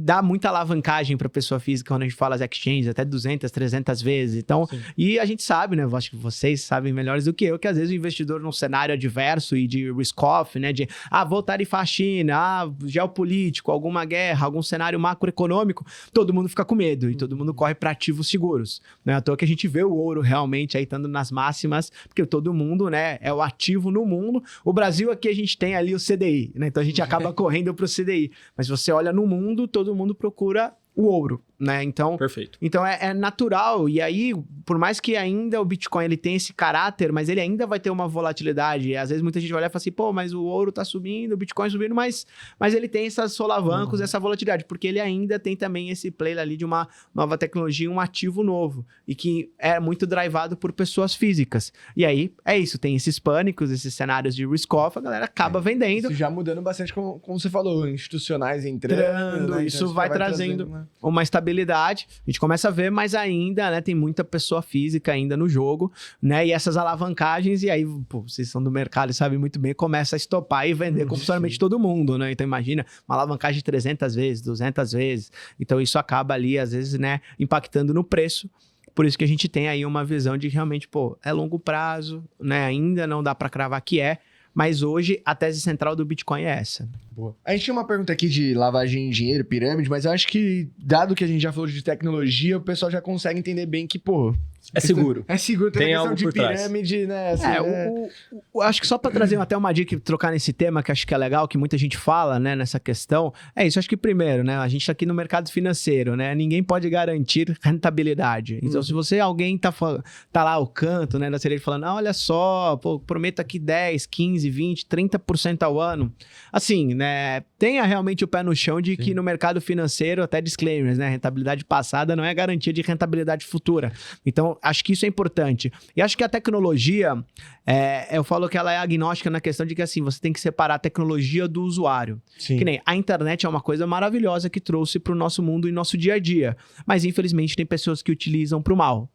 [SPEAKER 3] dá muita alavancagem para pessoa física quando a gente fala as exchanges, até 200, 300 vezes. Então, e a gente sabe, né? Acho que vocês sabem melhores do que eu, que às vezes o investidor num cenário adverso e de risk-off, né? De, vou tarifar a China, geopolítico, alguma guerra, algum cenário macroeconômico, todo mundo fica com medo e todo mundo corre para ativos seguros. Não é à toa que a gente vê o ouro realmente aí estando nas máximas, porque todo mundo, né? É o ativo no mundo. O Brasil aqui a gente tem ali o CDI, né? Então a gente acaba correndo para o CDI. Mas se você olha no mundo, todo mundo procura o ouro, né? Então,
[SPEAKER 2] perfeito.
[SPEAKER 3] Então é natural. E aí, por mais que ainda o Bitcoin ele tem esse caráter, mas ele ainda vai ter uma volatilidade. E às vezes muita gente vai olhar e fala assim, pô, mas o ouro tá subindo, o Bitcoin subindo, mas ele tem essas solavancos, essa volatilidade, porque ele ainda tem também esse play ali de uma nova tecnologia, um ativo novo, e que é muito drivado por pessoas físicas. E aí, é isso, tem esses pânicos, esses cenários de risk-off, a galera acaba vendendo.
[SPEAKER 1] Isso já mudando bastante, como você falou, institucionais entrando, né?
[SPEAKER 3] Isso vai trazendo uma estabilidade, a gente começa a ver, mas ainda, né, tem muita pessoa física ainda no jogo, né, e essas alavancagens, e aí, pô, vocês são do mercado e sabem muito bem, começa a estopar e vender compulsoriamente todo mundo, né, então imagina, uma alavancagem de 300 vezes, 200 vezes, então isso acaba ali, às vezes, né, impactando no preço. Por isso que a gente tem aí uma visão de realmente, pô, é longo prazo, né, ainda não dá para cravar que é, mas hoje a tese central do Bitcoin é essa.
[SPEAKER 1] Boa. A gente tinha uma pergunta aqui de lavagem de dinheiro, pirâmide, mas eu acho que, dado que a gente já falou de tecnologia, o pessoal já consegue entender bem que, pô...
[SPEAKER 2] É seguro.
[SPEAKER 1] É seguro,
[SPEAKER 2] tem algo
[SPEAKER 1] de
[SPEAKER 2] por
[SPEAKER 1] pirâmide,
[SPEAKER 2] trás.
[SPEAKER 1] né?
[SPEAKER 3] Assim, acho que só para trazer até uma dica e trocar nesse tema, que acho que é legal, que muita gente fala, né, nessa questão, é isso. Acho que primeiro, né, a gente tá aqui no mercado financeiro, né, ninguém pode garantir rentabilidade. Então, se você, alguém tá lá ao canto, né, da cereja falando, olha só, pô, prometo aqui 10, 15, 20, 30% ao ano. Assim, né, tenha realmente o pé no chão de que no mercado financeiro, até disclaimers, né, rentabilidade passada não é garantia de rentabilidade futura. Então, acho que isso é importante. E acho que a tecnologia, eu falo que ela é agnóstica na questão de que, assim, você tem que separar a tecnologia do usuário.
[SPEAKER 1] Sim.
[SPEAKER 3] Que nem a internet é uma coisa maravilhosa que trouxe para o nosso mundo e nosso dia a dia. Mas, infelizmente, tem pessoas que utilizam para o mal.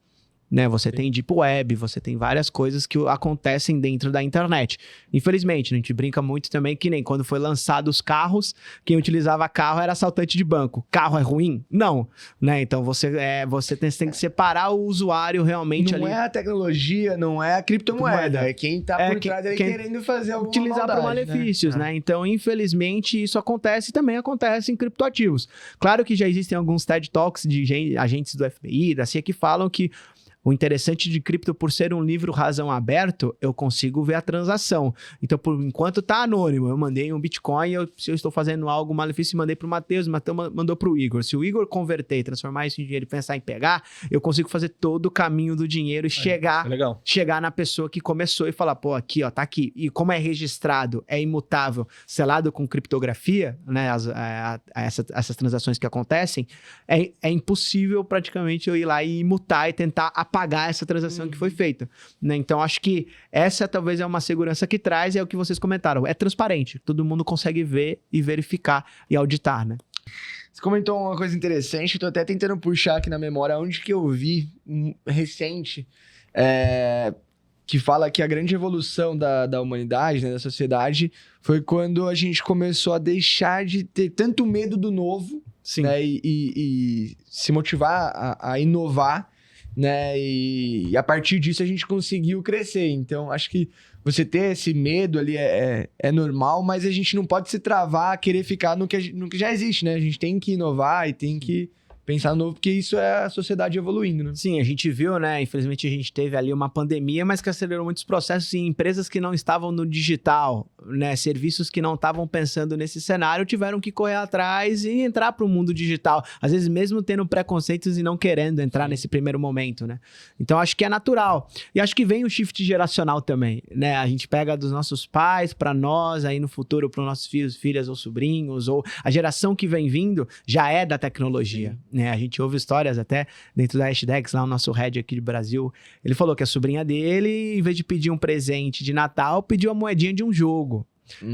[SPEAKER 3] Né? Você tem Deep Web, você tem várias coisas que acontecem dentro da internet. Infelizmente, a gente brinca muito também que nem quando foi lançado os carros, quem utilizava carro era assaltante de banco. Carro é ruim? Não. Né? Então, você tem que separar o usuário realmente
[SPEAKER 1] não ali. Não é a tecnologia, não é a criptomoeda. É quem tá por trás ali querendo fazer alguma
[SPEAKER 3] utilizar para malefícios, né? Então, infelizmente, isso acontece e também acontece em criptoativos. Claro que já existem alguns TED Talks de agentes do FBI, da CIA, que falam que o interessante de cripto, por ser um livro razão aberto, eu consigo ver a transação. Então, por enquanto tá anônimo. Eu mandei um Bitcoin, se eu estou fazendo algo malefício, mandei pro Matheus, o Matheus mandou pro Igor. Se o Igor converter, transformar isso em dinheiro e pensar em pegar, eu consigo fazer todo o caminho do dinheiro e chegar na pessoa que começou e falar, pô, aqui, ó, tá aqui. E como é registrado, é imutável, selado com criptografia, né, essas transações que acontecem, é impossível praticamente eu ir lá e imutar e tentar apagar essa transação que foi feita, né? Então, acho que essa talvez é uma segurança que traz, é o que vocês comentaram, é transparente, todo mundo consegue ver e verificar e auditar, né?
[SPEAKER 1] Você comentou uma coisa interessante, tô até tentando puxar aqui na memória, onde que eu vi recente, que fala que a grande evolução da humanidade, né, da sociedade, foi quando a gente começou a deixar de ter tanto medo do novo, né, e se motivar a inovar, né? E a partir disso a gente conseguiu crescer. Então, acho que você ter esse medo ali é normal, mas a gente não pode se travar a querer ficar no que já existe, né? A gente tem que inovar e tem que pensar novo, porque isso é a sociedade evoluindo, né?
[SPEAKER 3] Sim, a gente viu, né? Infelizmente a gente teve ali uma pandemia, mas que acelerou muitos processos em empresas que não estavam no digital, né? Serviços que não estavam pensando nesse cenário tiveram que correr atrás e entrar para o mundo digital. Às vezes mesmo tendo preconceitos e não querendo entrar nesse primeiro momento, né? Então acho que é natural. E acho que vem o shift geracional também, né? A gente pega dos nossos pais para nós, aí no futuro para os nossos filhos, filhas ou sobrinhos, ou a geração que vem vindo já é da tecnologia. Né? A gente ouve histórias até dentro da Hashdex, lá o nosso head aqui do Brasil, ele falou que a sobrinha dele, em vez de pedir um presente de Natal, pediu a moedinha de um jogo.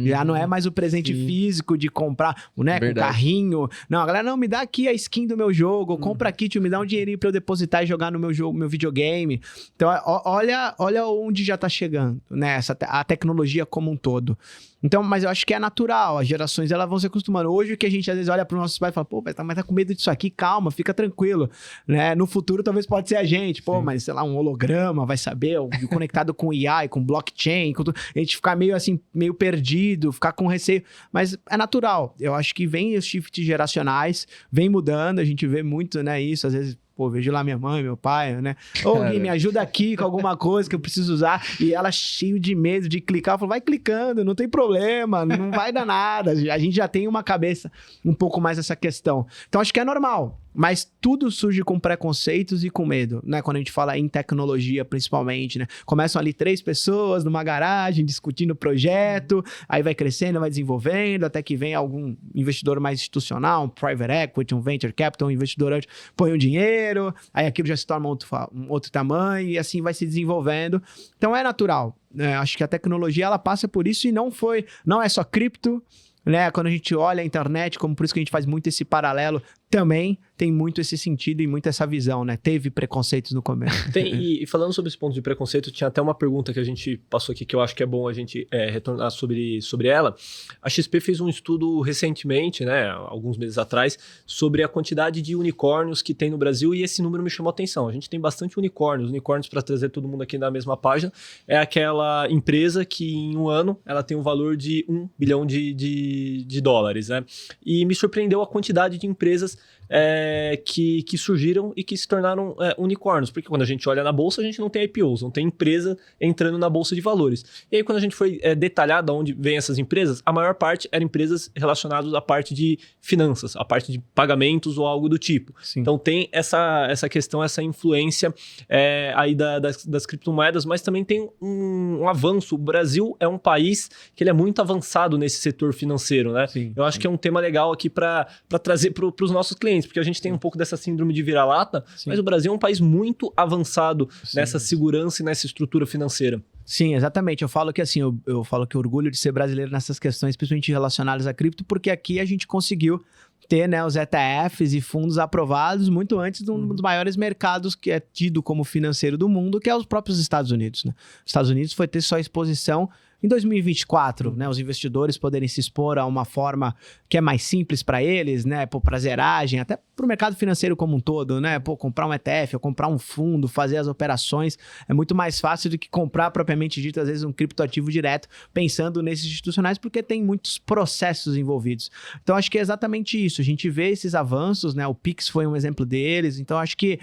[SPEAKER 3] Já não é mais o presente físico de comprar, né, com carrinho. Não, a galera, não, me dá aqui a skin do meu jogo, compra aqui, tio, me dá um dinheirinho pra eu depositar e jogar no meu jogo, meu videogame. Então, olha onde já tá chegando, né, a tecnologia como um todo. Então, mas eu acho que é natural, as gerações elas vão se acostumando. Hoje o que a gente às vezes olha para os nossos pais e fala, pô, mas tá com medo disso aqui, calma, fica tranquilo, né? No futuro talvez pode ser a gente, pô, mas sei lá, um holograma, vai saber, conectado com IA, com blockchain, a gente ficar meio assim, meio perdido, ficar com receio, mas é natural. Eu acho que vem os shifts geracionais, vem mudando, a gente vê muito, né, isso, às vezes. Pô, vejo lá minha mãe, meu pai, né? Ô, Gui, me ajuda aqui com alguma coisa que eu preciso usar. E ela cheio de medo de clicar. Eu falo, vai clicando, não tem problema, não vai dar nada. A gente já tem uma cabeça um pouco mais essa questão. Então, acho que é normal. Mas tudo surge com preconceitos e com medo, né? Quando a gente fala em tecnologia, principalmente, né? Começam ali 3 pessoas numa garagem discutindo o projeto, aí vai crescendo, vai desenvolvendo, até que vem algum investidor mais institucional, um private equity, um venture capital, um investidor antes, põe um dinheiro, aí aquilo já se torna um outro tamanho e assim vai se desenvolvendo. Então é natural, né? Acho que a tecnologia ela passa por isso e não é só cripto, né? Quando a gente olha a internet, como por isso que a gente faz muito esse paralelo, também tem muito esse sentido e muito essa visão, né? Teve preconceitos no começo.
[SPEAKER 2] E falando sobre esse ponto de preconceito, tinha até uma pergunta que a gente passou aqui que eu acho que é bom a gente retornar sobre ela. A XP fez um estudo recentemente, né, alguns meses atrás, sobre a quantidade de unicórnios que tem no Brasil e esse número me chamou a atenção. A gente tem bastante unicórnios. Unicórnios, para trazer todo mundo aqui na mesma página, é aquela empresa que em um ano ela tem um valor de $1 bilhão de dólares, né? E me surpreendeu a quantidade de empresas que surgiram e que se tornaram unicórnios, porque quando a gente olha na bolsa, a gente não tem IPOs, não tem empresa entrando na bolsa de valores. E aí quando a gente foi detalhar de onde vêm essas empresas, a maior parte eram empresas relacionadas à parte de finanças, à parte de pagamentos ou algo do tipo.
[SPEAKER 3] Sim.
[SPEAKER 2] Então tem essa questão, essa influência aí das criptomoedas, mas também tem um avanço. O Brasil é um país que ele é muito avançado nesse setor financeiro, né?
[SPEAKER 3] Sim,
[SPEAKER 2] eu acho que é um tema legal aqui para trazer para os nossos clientes, porque a gente tem um pouco dessa síndrome de vira-lata, mas o Brasil é um país muito avançado nessa segurança e nessa estrutura financeira.
[SPEAKER 3] Sim, exatamente. Eu falo que assim, eu falo que orgulho de ser brasileiro nessas questões, principalmente relacionadas a cripto, porque aqui a gente conseguiu ter, né, os ETFs e fundos aprovados muito antes de um dos maiores mercados que é tido como financeiro do mundo, que é os próprios Estados Unidos, né? Os Estados Unidos foi ter sua exposição em 2024, né, os investidores poderem se expor a uma forma que é mais simples para eles, né, por prazeragem, até para o mercado financeiro como um todo, né, comprar um ETF, ou comprar um fundo, fazer as operações, é muito mais fácil do que comprar propriamente dito, às vezes um criptoativo direto, pensando nesses institucionais, porque tem muitos processos envolvidos. Então, acho que é exatamente isso, a gente vê esses avanços, né, o Pix foi um exemplo deles, então acho que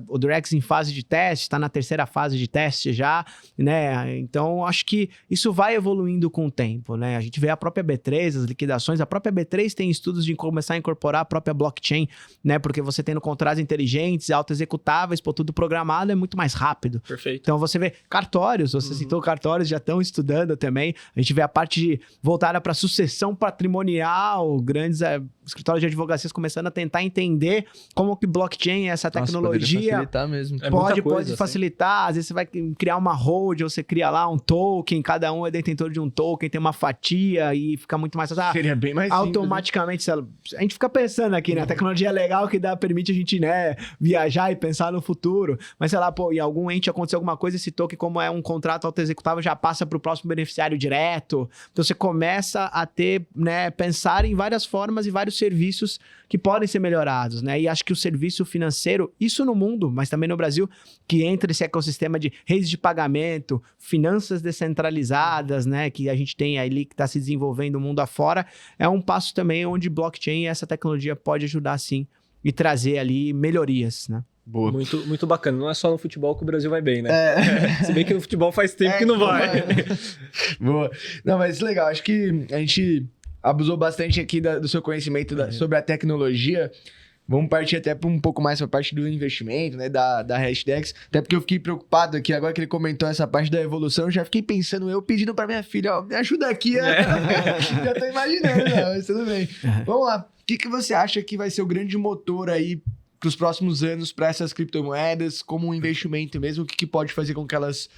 [SPEAKER 3] o Durex em fase de teste, está na 3ª fase de teste já, né, então acho que isso vai evoluindo com o tempo, né? A gente vê a própria B3, as liquidações, a própria B3 tem estudos de começar a incorporar a própria blockchain, né? Porque você tendo contratos inteligentes, auto-executáveis, tudo programado, é muito mais rápido.
[SPEAKER 2] Perfeito.
[SPEAKER 3] Então você vê cartórios, você citou cartórios, já estão estudando também. A gente vê a parte voltada para sucessão patrimonial, grandes escritórios de advocacias começando a tentar entender como que blockchain, essa tecnologia...
[SPEAKER 1] Pode facilitar mesmo.
[SPEAKER 3] Pode facilitar, às vezes você vai criar uma hold, ou você cria lá um token, cada um é detentor de um token, tem uma fatia e fica muito mais...
[SPEAKER 1] Seria bem mais
[SPEAKER 3] automaticamente, simples, né? A gente fica pensando aqui, né? A tecnologia é legal que permite a gente, né, viajar e pensar no futuro, mas sei lá, em algum ente aconteceu alguma coisa, esse token, como é um contrato auto-executável, já passa para o próximo beneficiário direto. Então você começa a ter, né, pensar em várias formas e vários serviços que podem ser melhorados, né? E acho que o serviço financeiro, isso no mundo, mas também no Brasil, que entra esse ecossistema de redes de pagamento, finanças descentralizadas, né? Que a gente tem ali que está se desenvolvendo o mundo afora, é um passo também onde blockchain e essa tecnologia pode ajudar, sim, e trazer ali melhorias, né?
[SPEAKER 1] Boa.
[SPEAKER 2] Muito, muito bacana. Não é só no futebol que o Brasil vai bem, né? Se bem que no futebol faz tempo que não vai.
[SPEAKER 1] Boa. Não, mas legal. Acho que a gente abusou bastante aqui do seu conhecimento sobre a tecnologia. Vamos partir até um pouco mais para a parte do investimento, né, da Hashdex. Até porque eu fiquei preocupado aqui, agora que ele comentou essa parte da evolução, eu já fiquei pensando, eu pedindo para minha filha, ó, me ajuda aqui. Já tô imaginando, mas tudo bem. Vamos lá. O que você acha que vai ser o grande motor aí para os próximos anos para essas criptomoedas, como um investimento mesmo? O que pode fazer com que elas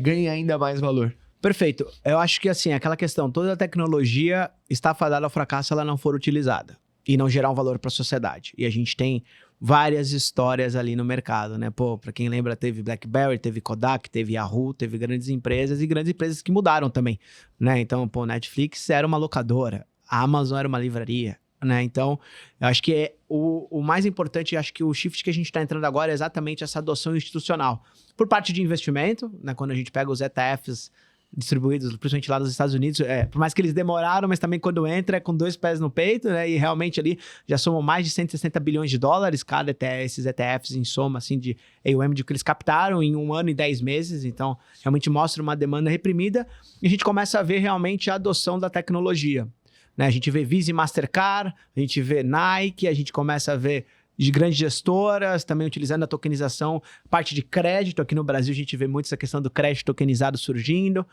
[SPEAKER 1] ganhem ainda mais valor?
[SPEAKER 3] Perfeito. Eu acho que, assim, aquela questão, toda a tecnologia está fadada ao fracasso se ela não for utilizada e não gerar um valor para a sociedade. E a gente tem várias histórias ali no mercado, né? Pô, para quem lembra, teve BlackBerry, teve Kodak, teve Yahoo, teve grandes empresas e grandes empresas que mudaram também, né? Então, pô, Netflix era uma locadora, a Amazon era uma livraria, né? Então, eu acho que o mais importante, acho que o shift que a gente está entrando agora é exatamente essa adoção institucional. Por parte de investimento, né? Quando a gente pega os ETFs distribuídos, principalmente lá nos Estados Unidos, por mais que eles demoraram, mas também quando entra é com 2 pés no peito, né? E realmente ali já somam mais de 160 bilhões de dólares cada esses ETFs em soma, assim, de AUM de que eles captaram em 1 ano e 10 meses. Então, realmente mostra uma demanda reprimida e a gente começa a ver realmente a adoção da tecnologia, né? A gente vê Visa e Mastercard, a gente vê Nike, a gente começa a ver de grandes gestoras, também utilizando a tokenização, parte de crédito. Aqui no Brasil a gente vê muito essa questão do crédito tokenizado surgindo.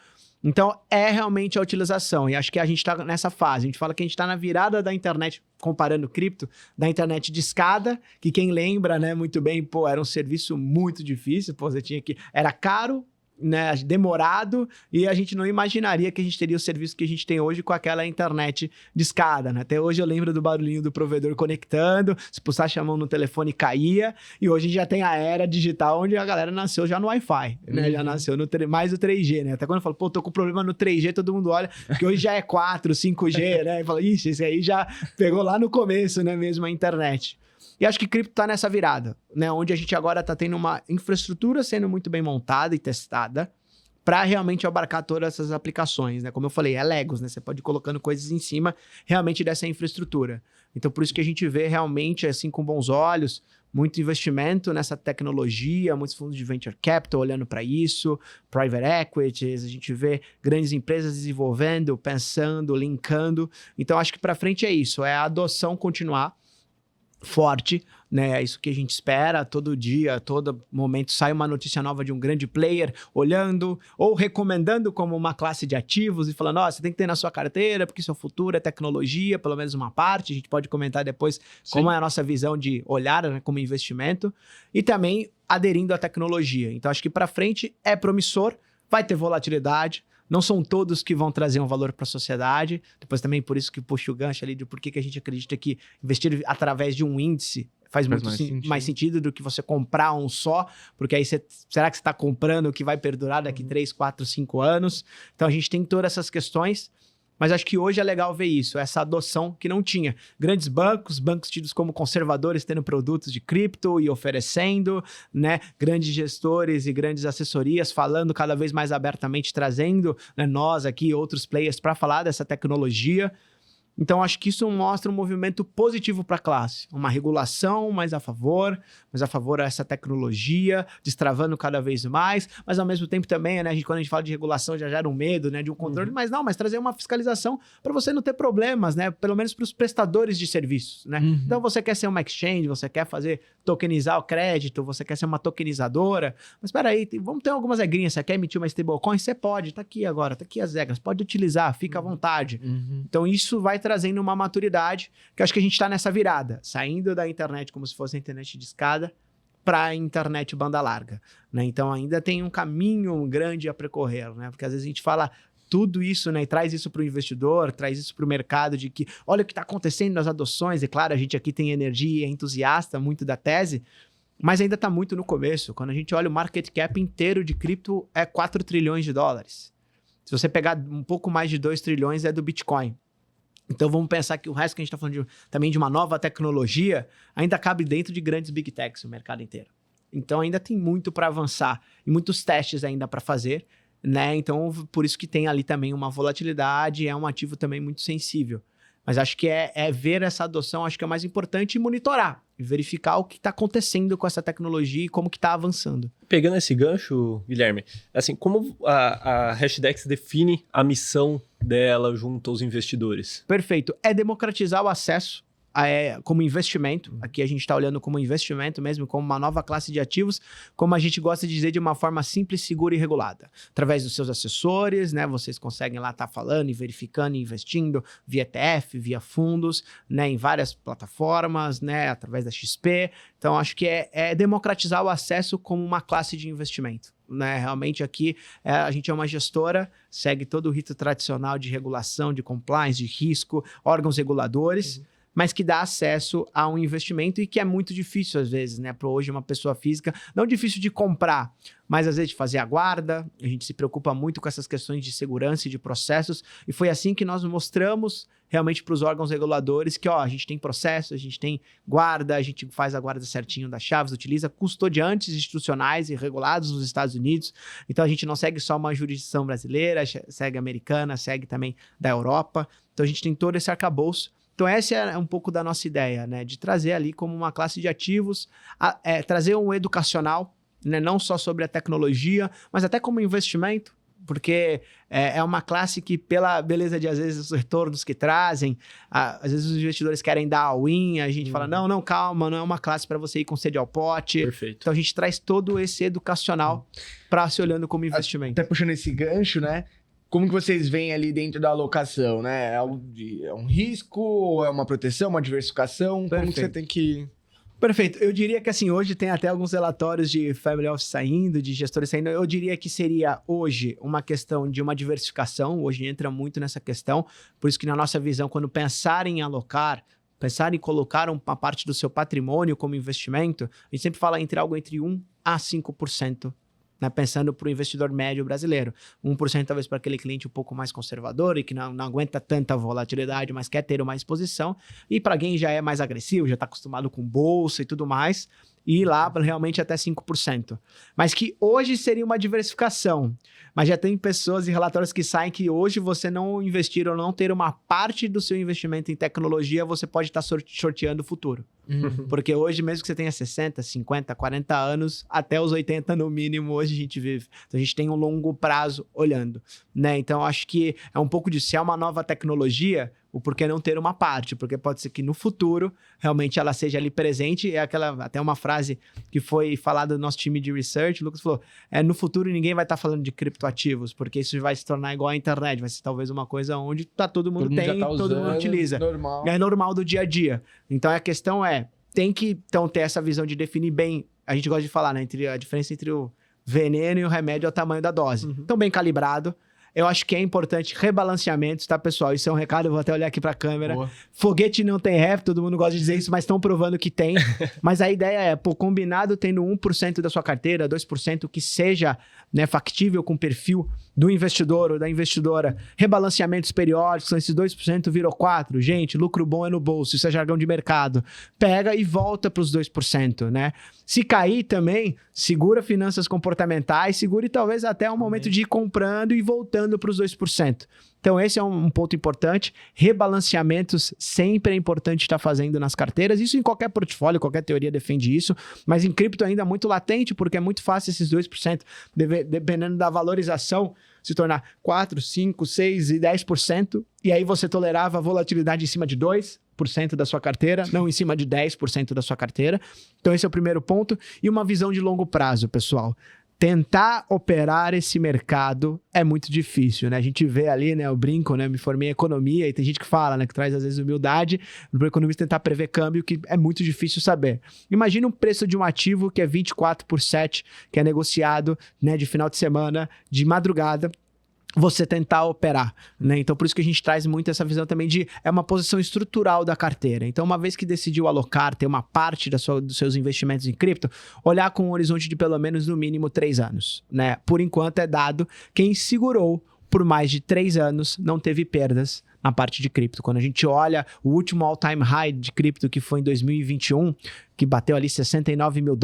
[SPEAKER 3] Então, é realmente a utilização. E acho que a gente está nessa fase. A gente fala que a gente está na virada da internet, comparando cripto, da internet de escada, que quem lembra, né, muito bem, pô, era um serviço muito difícil, pô, você tinha que... Era caro, né, demorado, e a gente não imaginaria que a gente teria o serviço que a gente tem hoje com aquela internet de escada, né? Até hoje eu lembro do barulhinho do provedor conectando, se puxasse a mão no telefone caía, e hoje já tem a era digital onde a galera nasceu já no Wi-Fi, né? Já nasceu mais o 3G, né? Até quando eu falo, pô, tô com problema no 3G, todo mundo olha, que hoje já é 4, 5G, né? E fala, ixi, esse aí já pegou lá no começo, né, mesmo a internet. E acho que cripto está nessa virada, né? Onde a gente agora está tendo uma infraestrutura sendo muito bem montada e testada para realmente abarcar todas essas aplicações, né? Como eu falei, é Legos, né? Você pode ir colocando coisas em cima realmente dessa infraestrutura. Então, por isso que a gente vê realmente, assim, com bons olhos, muito investimento nessa tecnologia, muitos fundos de venture capital olhando para isso, private equities, a gente vê grandes empresas desenvolvendo, pensando, linkando. Então, acho que para frente é isso, é a adoção continuar forte, né? É isso que a gente espera todo dia, todo momento sai uma notícia nova de um grande player olhando ou recomendando como uma classe de ativos e falando, ó, você tem que ter na sua carteira porque seu futuro é tecnologia, pelo menos uma parte. A gente pode comentar depois como é a nossa visão de olhar, né, como investimento e também aderindo à tecnologia. Então acho que para frente é promissor, vai ter volatilidade. Não são todos que vão trazer um valor para a sociedade. Depois também por isso que puxa o gancho ali de por que a gente acredita que investir através de um índice faz muito mais sentido do que você comprar um só, porque aí será que você está comprando o que vai perdurar daqui 3, 4, 5 anos? Então a gente tem todas essas questões, mas acho que hoje é legal ver isso, essa adoção que não tinha. Grandes bancos tidos como conservadores tendo produtos de cripto e oferecendo, né? Grandes gestores e grandes assessorias falando cada vez mais abertamente, trazendo, né, nós aqui, outros players para falar dessa tecnologia. Então, acho que isso mostra um movimento positivo para a classe. Uma regulação mais a favor dessa tecnologia, destravando cada vez mais, mas ao mesmo tempo também, né, quando a gente fala de regulação, já gera um medo, né, de um controle, mas trazer uma fiscalização para você não ter problemas, né, pelo menos para os prestadores de serviços, né. Então, você quer ser uma exchange, você quer tokenizar o crédito, você quer ser uma tokenizadora, mas espera aí, vamos ter algumas regrinhas, você quer emitir uma stablecoin? Você pode, tá aqui agora, tá aqui as regras, pode utilizar, fica à vontade. Então, isso vai trazendo uma maturidade, que eu acho que a gente está nessa virada, saindo da internet como se fosse a internet de escada para a internet banda larga, né? Então ainda tem um caminho grande a percorrer, né? Porque às vezes a gente fala tudo isso, né? E traz isso para o investidor, traz isso para o mercado de que olha o que está acontecendo nas adoções, e claro, a gente aqui tem energia e é entusiasta muito da tese, mas ainda está muito no começo. Quando a gente olha o market cap inteiro de cripto é 4 trilhões de dólares. Se você pegar um pouco mais de 2 trilhões é do Bitcoin. Então vamos pensar que o resto que a gente está falando também de uma nova tecnologia ainda cabe dentro de grandes big techs, o mercado inteiro. Então ainda tem muito para avançar e muitos testes ainda para fazer, né? Então por isso que tem ali também uma volatilidade, é um ativo também muito sensível. Mas acho que é ver essa adoção, acho que é o mais importante, e monitorar, e verificar o que está acontecendo com essa tecnologia e como que está avançando.
[SPEAKER 2] Pegando esse gancho, Guilherme, assim, como a Hashdex define a missão dela junto aos investidores?
[SPEAKER 3] Perfeito. É democratizar o acesso como investimento. Aqui a gente está olhando como investimento mesmo, como uma nova classe de ativos, como a gente gosta de dizer, de uma forma simples, segura e regulada. Através dos seus assessores, né? Vocês conseguem lá estar falando e verificando e investindo via ETF, via fundos, né? Em várias plataformas, né? Através da XP. Então, acho que é democratizar o acesso como uma classe de investimento. Né? Realmente aqui a gente é uma gestora, segue todo o rito tradicional de regulação, de compliance, de risco, órgãos reguladores, mas que dá acesso a um investimento e que é muito difícil às vezes, né? Para hoje uma pessoa física, não difícil de comprar, mas às vezes de fazer a guarda. A gente se preocupa muito com essas questões de segurança e de processos, e foi assim que nós mostramos realmente para os órgãos reguladores que, a gente tem processo, a gente tem guarda, a gente faz a guarda certinho das chaves, utiliza custodiantes institucionais e regulados nos Estados Unidos. Então a gente não segue só uma jurisdição brasileira, segue americana, segue também da Europa. Então a gente tem todo esse arcabouço. Então essa é um pouco da nossa ideia, né? De trazer ali como uma classe de ativos, trazer um educacional, né? Não só sobre a tecnologia, mas até como investimento, porque é uma classe que, pela beleza de, às vezes, os retornos que trazem, às vezes os investidores querem dar all-in, a gente fala, não, calma, não é uma classe para você ir com sede ao pote.
[SPEAKER 2] Perfeito.
[SPEAKER 3] Então a gente traz todo esse educacional para se olhando como investimento.
[SPEAKER 1] Até puxando esse gancho, né? Como que vocês veem ali dentro da alocação, né? É um risco, ou é uma proteção, uma diversificação?
[SPEAKER 3] Perfeito.
[SPEAKER 1] Como que você tem que...
[SPEAKER 3] Perfeito. Eu diria que assim, hoje tem até alguns relatórios de family office saindo, de gestores saindo. Eu diria que seria hoje uma questão de uma diversificação. Hoje entra muito nessa questão. Por isso que na nossa visão, quando pensarem em alocar, pensar em colocar uma parte do seu patrimônio como investimento, a gente sempre fala entre algo entre 1% a 5%. Né, pensando para o investidor médio brasileiro. 1% talvez para aquele cliente um pouco mais conservador e que não aguenta tanta volatilidade, mas quer ter uma exposição. E para quem já é mais agressivo, já está acostumado com bolsa e tudo mais, e ir lá realmente até 5%. Mas que hoje seria uma diversificação. Mas já tem pessoas e relatórios que saem que hoje você não investir ou não ter uma parte do seu investimento em tecnologia, você pode estar sorteando o futuro. Porque hoje, mesmo que você tenha 60, 50, 40 anos, até os 80 no mínimo, hoje a gente vive. Então a gente tem um longo prazo olhando, né? Então acho que é um pouco de se é uma nova tecnologia, o porquê não ter uma parte, porque pode ser que no futuro realmente ela seja ali presente. É aquela, até uma frase que foi falada do nosso time de research, o Lucas falou, no futuro ninguém vai estar falando de criptoativos, porque isso vai se tornar igual à internet, vai ser talvez uma coisa onde todo mundo tem, todo mundo utiliza.
[SPEAKER 1] Normal.
[SPEAKER 3] É normal do dia a dia. Então a questão tem que então, ter essa visão de definir bem, a gente gosta de falar, né, a diferença entre o veneno e o remédio é o tamanho da dose. Então bem calibrado. Eu acho que é importante rebalanceamentos, tá, pessoal? Isso é um recado, eu vou até olhar aqui pra câmera. Boa. Foguete não tem ré, todo mundo gosta de dizer isso, mas estão provando que tem. Mas a ideia combinado tendo 1% da sua carteira, 2% que seja, né, factível com o perfil do investidor ou da investidora. Rebalanceamentos periódicos, são esses 2% virou 4%. Gente, lucro bom é no bolso, isso é jargão de mercado. Pega e volta para os 2%, né? Se cair também, segura finanças comportamentais, segure talvez até um momento de ir comprando e voltando para os 2%. Então esse é um ponto importante. Rebalanceamentos sempre é importante estar fazendo nas carteiras. Isso em qualquer portfólio, qualquer teoria defende isso. Mas em cripto ainda é muito latente, porque é muito fácil esses 2%, dependendo da valorização, se tornar 4%, 5%, 6% e 10%. E aí você tolerava a volatilidade em cima de 2% da sua carteira, não em cima de 10% da sua carteira. Então esse é o primeiro ponto. E uma visão de longo prazo, pessoal. Tentar operar esse mercado é muito difícil, né? A gente vê ali, né? Eu brinco, né? Me formei em economia e tem gente que fala, né? Que traz às vezes humildade para o economista tentar prever câmbio, que é muito difícil saber. Imagina um preço de um ativo que é 24/7, que é negociado, né? De final de semana, de madrugada, você tentar operar, né? Então, por isso que a gente traz muito essa visão também de uma posição estrutural da carteira. Então, uma vez que decidiu alocar, ter uma parte dos seus investimentos em cripto, olhar com um horizonte de pelo menos no mínimo 3 anos, né? Por enquanto é dado quem segurou por mais de 3 anos não teve perdas na parte de cripto. Quando a gente olha o último all-time high de cripto, que foi em 2021, que bateu ali $69 mil,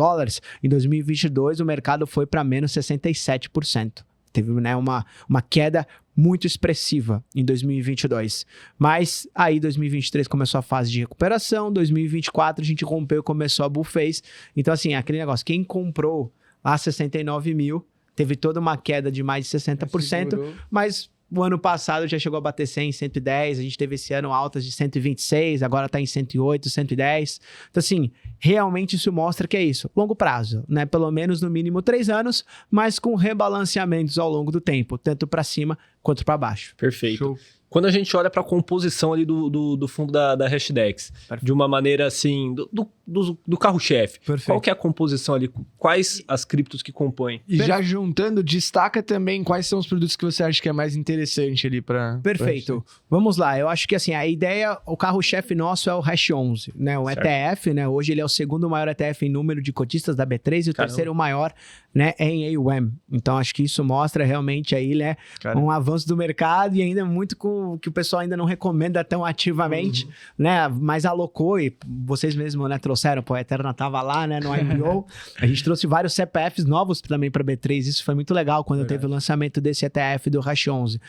[SPEAKER 3] em 2022 o mercado foi para menos 67%. Teve, né, uma queda muito expressiva em 2022. Mas aí 2023 começou a fase de recuperação, 2024 a gente rompeu e começou a bull phase. Então assim, aquele negócio, quem comprou a 69 mil, teve toda uma queda de mais de 60%, mas o ano passado já chegou a bater 100, 110, a gente teve esse ano altas de 126, agora está em 108, 110. Então assim, realmente isso mostra que é isso, longo prazo, né? Pelo menos no mínimo 3 anos, mas com rebalanceamentos ao longo do tempo, tanto para cima quanto para baixo.
[SPEAKER 2] Perfeito.
[SPEAKER 1] Show.
[SPEAKER 2] Quando a gente olha para a composição ali do fundo da Hashdex, de uma maneira assim, do carro-chefe, qual que é a composição ali? Quais as criptos que compõem?
[SPEAKER 1] E já juntando, destaca também quais são os produtos que você acha que é mais interessante ali para...
[SPEAKER 3] Perfeito. Vamos lá, eu acho que assim, a ideia, o carro-chefe nosso é o Hash 11, né? O
[SPEAKER 2] certo.
[SPEAKER 3] ETF, né? Hoje ele é o segundo maior ETF em número de cotistas da B3 e o terceiro maior, né, em AUM. Então acho que isso mostra realmente aí, né, um avanço do mercado e ainda muito com que o pessoal ainda não recomenda tão ativamente, né, mas alocou e vocês mesmos, né, trouxeram, pô, a Eterna tava lá, né, no IPO, a gente trouxe vários CPFs novos também para B3, isso foi muito legal quando teve o lançamento desse ETF do Hash 11.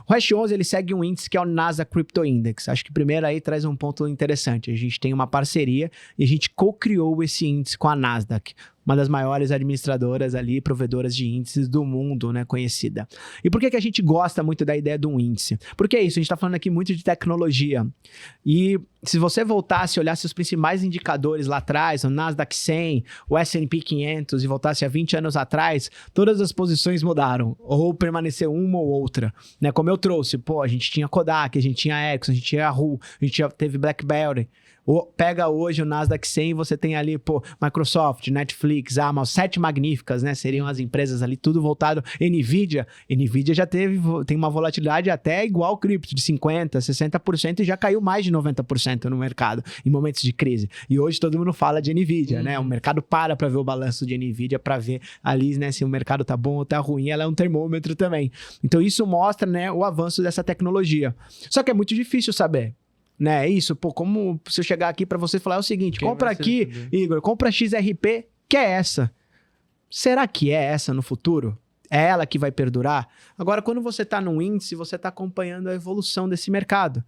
[SPEAKER 3] O Hash 11, ele segue um índice que é o Nasdaq Crypto Index, acho que primeiro aí traz um ponto interessante, a gente tem uma parceria e a gente co-criou esse índice com a Nasdaq, uma das maiores administradoras ali, provedoras de índices do mundo, né, conhecida. E por que a gente gosta muito da ideia de um índice? Porque é isso, a gente está falando aqui muito de tecnologia. E se você voltasse e olhasse os principais indicadores lá atrás, o Nasdaq 100, o S&P 500, e voltasse a 20 anos atrás, todas as posições mudaram, ou permaneceu uma ou outra. Né? Como eu trouxe, pô, a gente tinha Kodak, a gente tinha Exxon, a gente tinha Yahoo, a gente já teve BlackBerry. Pega hoje o Nasdaq 100 e você tem ali, pô, Microsoft, Netflix, Amazon, 7 magníficas, né? Seriam as empresas ali, tudo voltado. Nvidia já tem uma volatilidade até igual ao cripto, de 50%, 60% e já caiu mais de 90% no mercado, em momentos de crise. E hoje todo mundo fala de Nvidia, né? O mercado para ver o balanço de Nvidia, para ver ali, né, se o mercado tá bom ou tá ruim. Ela é um termômetro também. Então isso mostra, né, o avanço dessa tecnologia. Só que é muito difícil saber. Né, é isso, pô, como se eu chegar aqui pra você falar é o seguinte, compra aqui, Igor, compra XRP, que é essa. Será que é essa no futuro? É ela que vai perdurar? Agora, quando você está num índice, você está acompanhando a evolução desse mercado.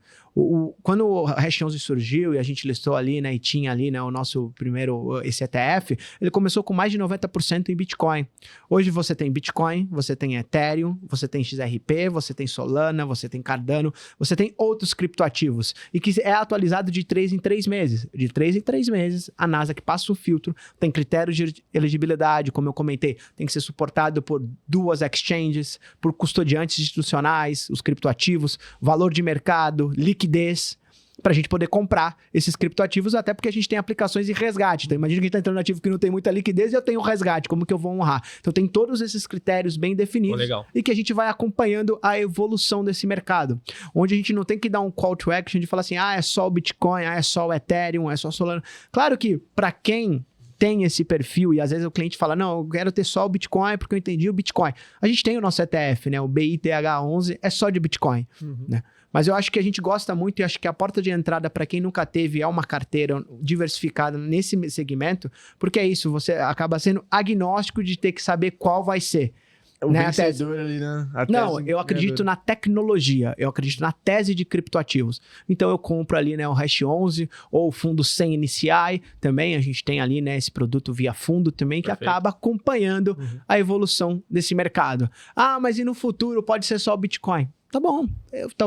[SPEAKER 3] Quando o Hash 11 surgiu e a gente listou ali, né, e tinha ali, né, o nosso primeiro, esse ETF, ele começou com mais de 90% em Bitcoin. Hoje você tem Bitcoin, você tem Ethereum, você tem XRP, você tem Solana, você tem Cardano, você tem outros criptoativos e que é atualizado de 3 em 3 meses. De 3 em 3 meses, a Nasdaq passa o filtro, tem critérios de elegibilidade, como eu comentei, tem que ser suportado por 2 exchanges, por custodiantes institucionais, os criptoativos, valor de mercado, liquidez, para a gente poder comprar esses criptoativos, até porque a gente tem aplicações de resgate. Então, imagina que a gente está entrando no ativo que não tem muita liquidez e eu tenho resgate, como que eu vou honrar? Então, tem todos esses critérios bem definidos e que a gente vai acompanhando a evolução desse mercado, onde a gente não tem que dar um call to action de falar assim, é só o Bitcoin, é só o Ethereum, é só o Solana. Claro que, para quem tem esse perfil, e às vezes o cliente fala, não, eu quero ter só o Bitcoin porque eu entendi o Bitcoin. A gente tem o nosso ETF, né? O BITH11 é só de Bitcoin, né? Mas eu acho que a gente gosta muito e acho que a porta de entrada para quem nunca teve é uma carteira diversificada nesse segmento, porque é isso, você acaba sendo agnóstico de ter que saber qual vai ser.
[SPEAKER 1] O vencedor ali, né?
[SPEAKER 3] Não, eu acredito na tecnologia, eu acredito na tese de criptoativos. Então eu compro ali, né, o Hash 11 ou o fundo 100 NCI também, a gente tem ali, né, esse produto via fundo também que acaba acompanhando a evolução desse mercado. Ah, mas e no futuro pode ser só o Bitcoin? Tá bom,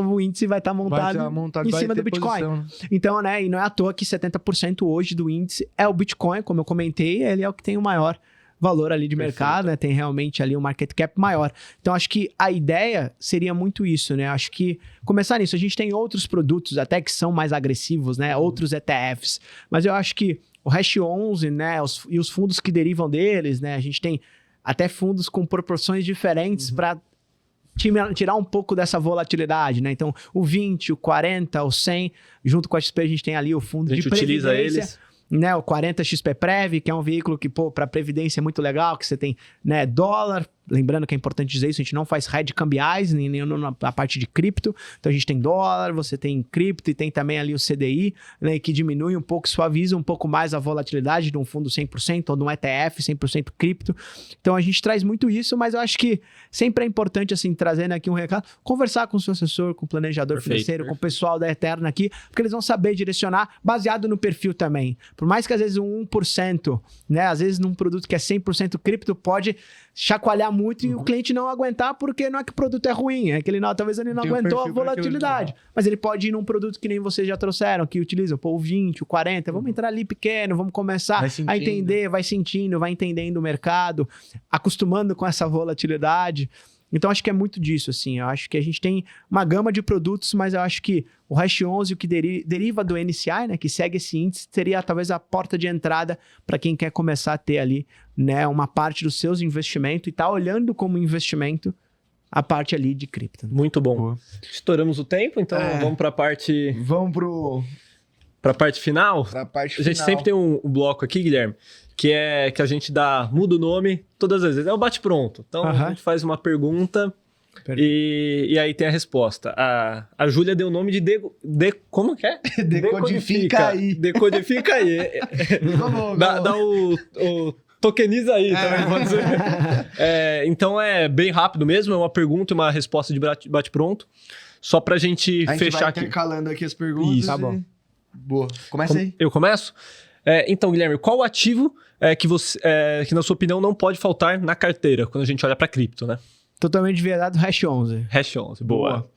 [SPEAKER 3] o índice vai estar montado em cima do Bitcoin. Posição. Então, né, e não é à toa que 70% hoje do índice é o Bitcoin, como eu comentei, ele é o que tem o maior valor ali de mercado, né? Tem realmente ali um market cap maior. Então, acho que a ideia seria muito isso, né? Acho que começar nisso. A gente tem outros produtos até que são mais agressivos, né? Outros ETFs. Mas eu acho que o Hash 11, né? E os fundos que derivam deles, né? A gente tem até fundos com proporções diferentes para tirar um pouco dessa volatilidade, né? Então, o 20, o 40, o 100, junto com a XP a gente tem ali o fundo de previdência. A gente utiliza eles. Né, o 40 XP Prev, que é um veículo que, pô, para previdência é muito legal, que você tem, né, dólar, lembrando que é importante dizer isso, a gente não faz hedge cambiais, nem na parte de cripto. Então a gente tem dólar, você tem cripto e tem também ali o CDI, né, que diminui um pouco, suaviza um pouco mais a volatilidade de um fundo 100% ou de um ETF 100% cripto. Então a gente traz muito isso, mas eu acho que sempre é importante, assim, trazendo aqui um recado, conversar com o seu assessor, com o planejador financeiro, com o pessoal da Eterna aqui, porque eles vão saber direcionar baseado no perfil também. Por mais que às vezes um 1%, né, às vezes num produto que é 100% cripto, pode chacoalhar muito e o cliente não aguentar, porque não é que o produto é ruim, é que ele não, talvez ele não aguentou a volatilidade. Mas ele pode ir num produto que nem vocês já trouxeram, que utilizam, pô, o 20, o 40, vamos entrar ali pequeno, vamos começar a entender, vai sentindo, vai entendendo o mercado, acostumando com essa volatilidade. Então, acho que é muito disso, assim. Eu acho que a gente tem uma gama de produtos, mas eu acho que o Hash 11, o que deriva do NCI, né, que segue esse índice, seria talvez a porta de entrada para quem quer começar a ter ali, né, uma parte dos seus investimentos e tá olhando como investimento a parte ali de cripto.
[SPEAKER 2] Muito bom. Boa. Estouramos o tempo, então vamos para a parte...
[SPEAKER 1] Vamos
[SPEAKER 2] para a parte final?
[SPEAKER 1] Pra parte
[SPEAKER 2] a gente
[SPEAKER 1] final.
[SPEAKER 2] sempre tem um bloco aqui, Guilherme, que é que a gente muda o nome todas as vezes. É o bate-pronto. Então, a gente faz uma pergunta e aí tem a resposta. A Júlia deu o nome de... como que é?
[SPEAKER 1] Decodifica aí.
[SPEAKER 2] Decodifica aí. Dá o tokeniza aí, também pode dizer. Então, é bem rápido mesmo. É uma pergunta e uma resposta de bate-pronto. Só pra gente fechar aqui. A gente vai
[SPEAKER 1] intercalando aqui as perguntas.
[SPEAKER 2] Isso. Tá bom.
[SPEAKER 1] Boa. Começa aí.
[SPEAKER 2] Eu começo? Então, Guilherme, qual ativo que, na sua opinião, não pode faltar na carteira quando a gente olha para cripto, né?
[SPEAKER 3] Totalmente verdade, Hash 11.
[SPEAKER 2] Hash 11, boa.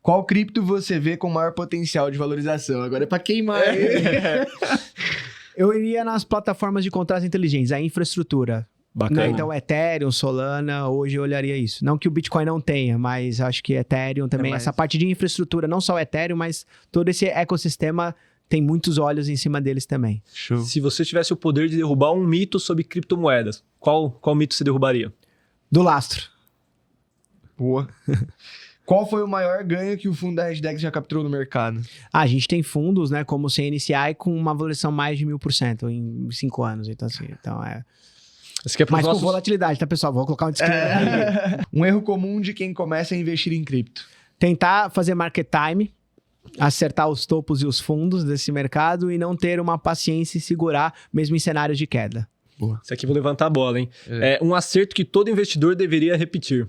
[SPEAKER 1] Qual cripto você vê com maior potencial de valorização? Agora é para queimar.
[SPEAKER 3] Eu iria nas plataformas de contratos inteligentes, a infraestrutura.
[SPEAKER 2] Bacana.
[SPEAKER 3] Né? Então, Ethereum, Solana, hoje eu olharia isso. Não que o Bitcoin não tenha, mas acho que Ethereum também, essa parte de infraestrutura, não só o Ethereum, mas todo esse ecossistema tem muitos olhos em cima deles também.
[SPEAKER 1] Show.
[SPEAKER 2] Se você tivesse o poder de derrubar um mito sobre criptomoedas, qual mito você derrubaria?
[SPEAKER 3] Do lastro.
[SPEAKER 1] Boa. Qual foi o maior ganho que o fundo da Hashdex já capturou no mercado?
[SPEAKER 3] A gente tem fundos, né, como o CNCI, com uma valorização mais de 1000% em 5 anos. Então, assim, mas com volatilidade, tá, pessoal? Vou colocar um disclaimer.
[SPEAKER 1] Um erro comum de quem começa a investir em cripto.
[SPEAKER 3] Tentar fazer market time, acertar os topos e os fundos desse mercado e não ter uma paciência e segurar, mesmo em cenários de queda.
[SPEAKER 1] Boa.
[SPEAKER 2] Isso aqui vou levantar a bola, hein? Um acerto que todo investidor deveria repetir.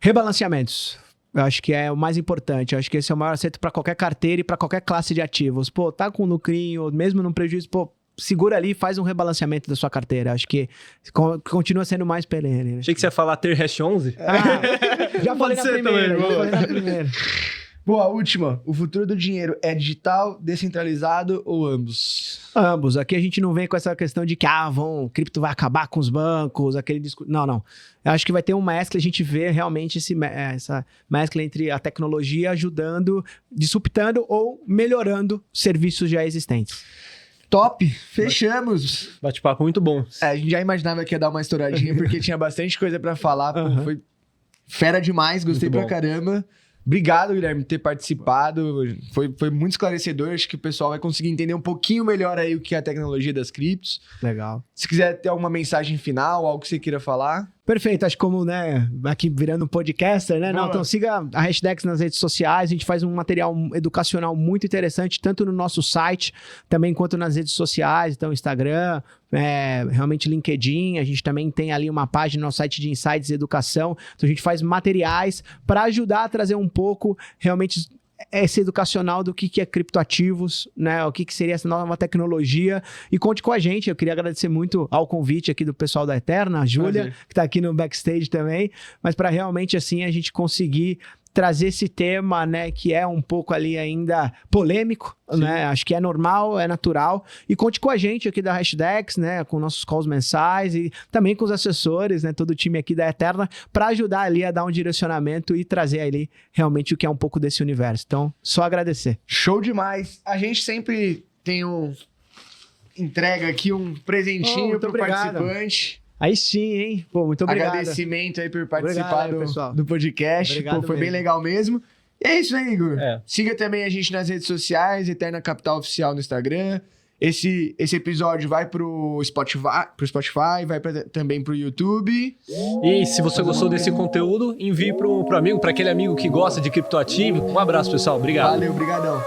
[SPEAKER 3] Rebalanceamentos. Eu acho que é o mais importante. Eu acho que esse é o maior acerto para qualquer carteira e para qualquer classe de ativos. Pô, tá com lucrinho, mesmo num prejuízo, pô, segura ali e faz um rebalanceamento da sua carteira. Acho que continua sendo mais perene. Né?
[SPEAKER 2] Achei que você ia falar ter Hash 11.
[SPEAKER 3] Já falei na primeira.
[SPEAKER 1] Boa, última. O futuro do dinheiro é digital, descentralizado ou ambos?
[SPEAKER 3] Ambos. Aqui a gente não vem com essa questão de que cripto vai acabar com os bancos, aquele discurso. Não. Eu acho que vai ter uma mescla, a gente vê realmente essa mescla entre a tecnologia ajudando, disruptando ou melhorando serviços já existentes.
[SPEAKER 1] Top, fechamos.
[SPEAKER 2] Bate-papo muito bom.
[SPEAKER 1] A gente já imaginava que ia dar uma estouradinha, porque tinha bastante coisa pra falar. Pô, foi fera demais, gostei pra caramba. Obrigado, Guilherme, por ter participado. Foi muito esclarecedor. Acho que o pessoal vai conseguir entender um pouquinho melhor aí o que é a tecnologia das criptos.
[SPEAKER 3] Legal.
[SPEAKER 1] Se quiser ter alguma mensagem final, algo que você queira falar...
[SPEAKER 3] Perfeito, acho que como, né, aqui virando um podcaster, né? Não, então siga a Hashdex nas redes sociais, a gente faz um material educacional muito interessante, tanto no nosso site, também quanto nas redes sociais, então Instagram, realmente LinkedIn, a gente também tem ali uma página no nosso site de Insights e Educação, então a gente faz materiais para ajudar a trazer um pouco, realmente... esse educacional do que é criptoativos, né? O que seria essa nova tecnologia. E conte com a gente. Eu queria agradecer muito ao convite aqui do pessoal da Eterna, a Júlia, que está aqui no backstage também. Mas para realmente, assim, a gente conseguir trazer esse tema, né, que é um pouco ali ainda polêmico, né? Acho que é normal, é natural. E conte com a gente aqui da Hashdex, né, com nossos calls mensais e também com os assessores, né, todo o time aqui da Eterna, para ajudar ali a dar um direcionamento e trazer ali realmente o que é um pouco desse universo. Então, só agradecer.
[SPEAKER 1] Show demais. A gente sempre tem entrega aqui um presentinho pro participante.
[SPEAKER 3] Aí sim, hein? Pô, muito obrigado.
[SPEAKER 1] Agradecimento aí por participar do podcast.
[SPEAKER 3] Obrigado.
[SPEAKER 1] Pô, foi bem legal mesmo. E é isso aí, Igor. Siga também a gente nas redes sociais, Eterna Capital Oficial no Instagram. Esse episódio vai pro Spotify, vai também pro YouTube.
[SPEAKER 2] E se você gostou desse conteúdo, envie pro amigo, para aquele amigo que gosta de criptoativo. Um abraço, pessoal. Obrigado.
[SPEAKER 1] Valeu, brigadão.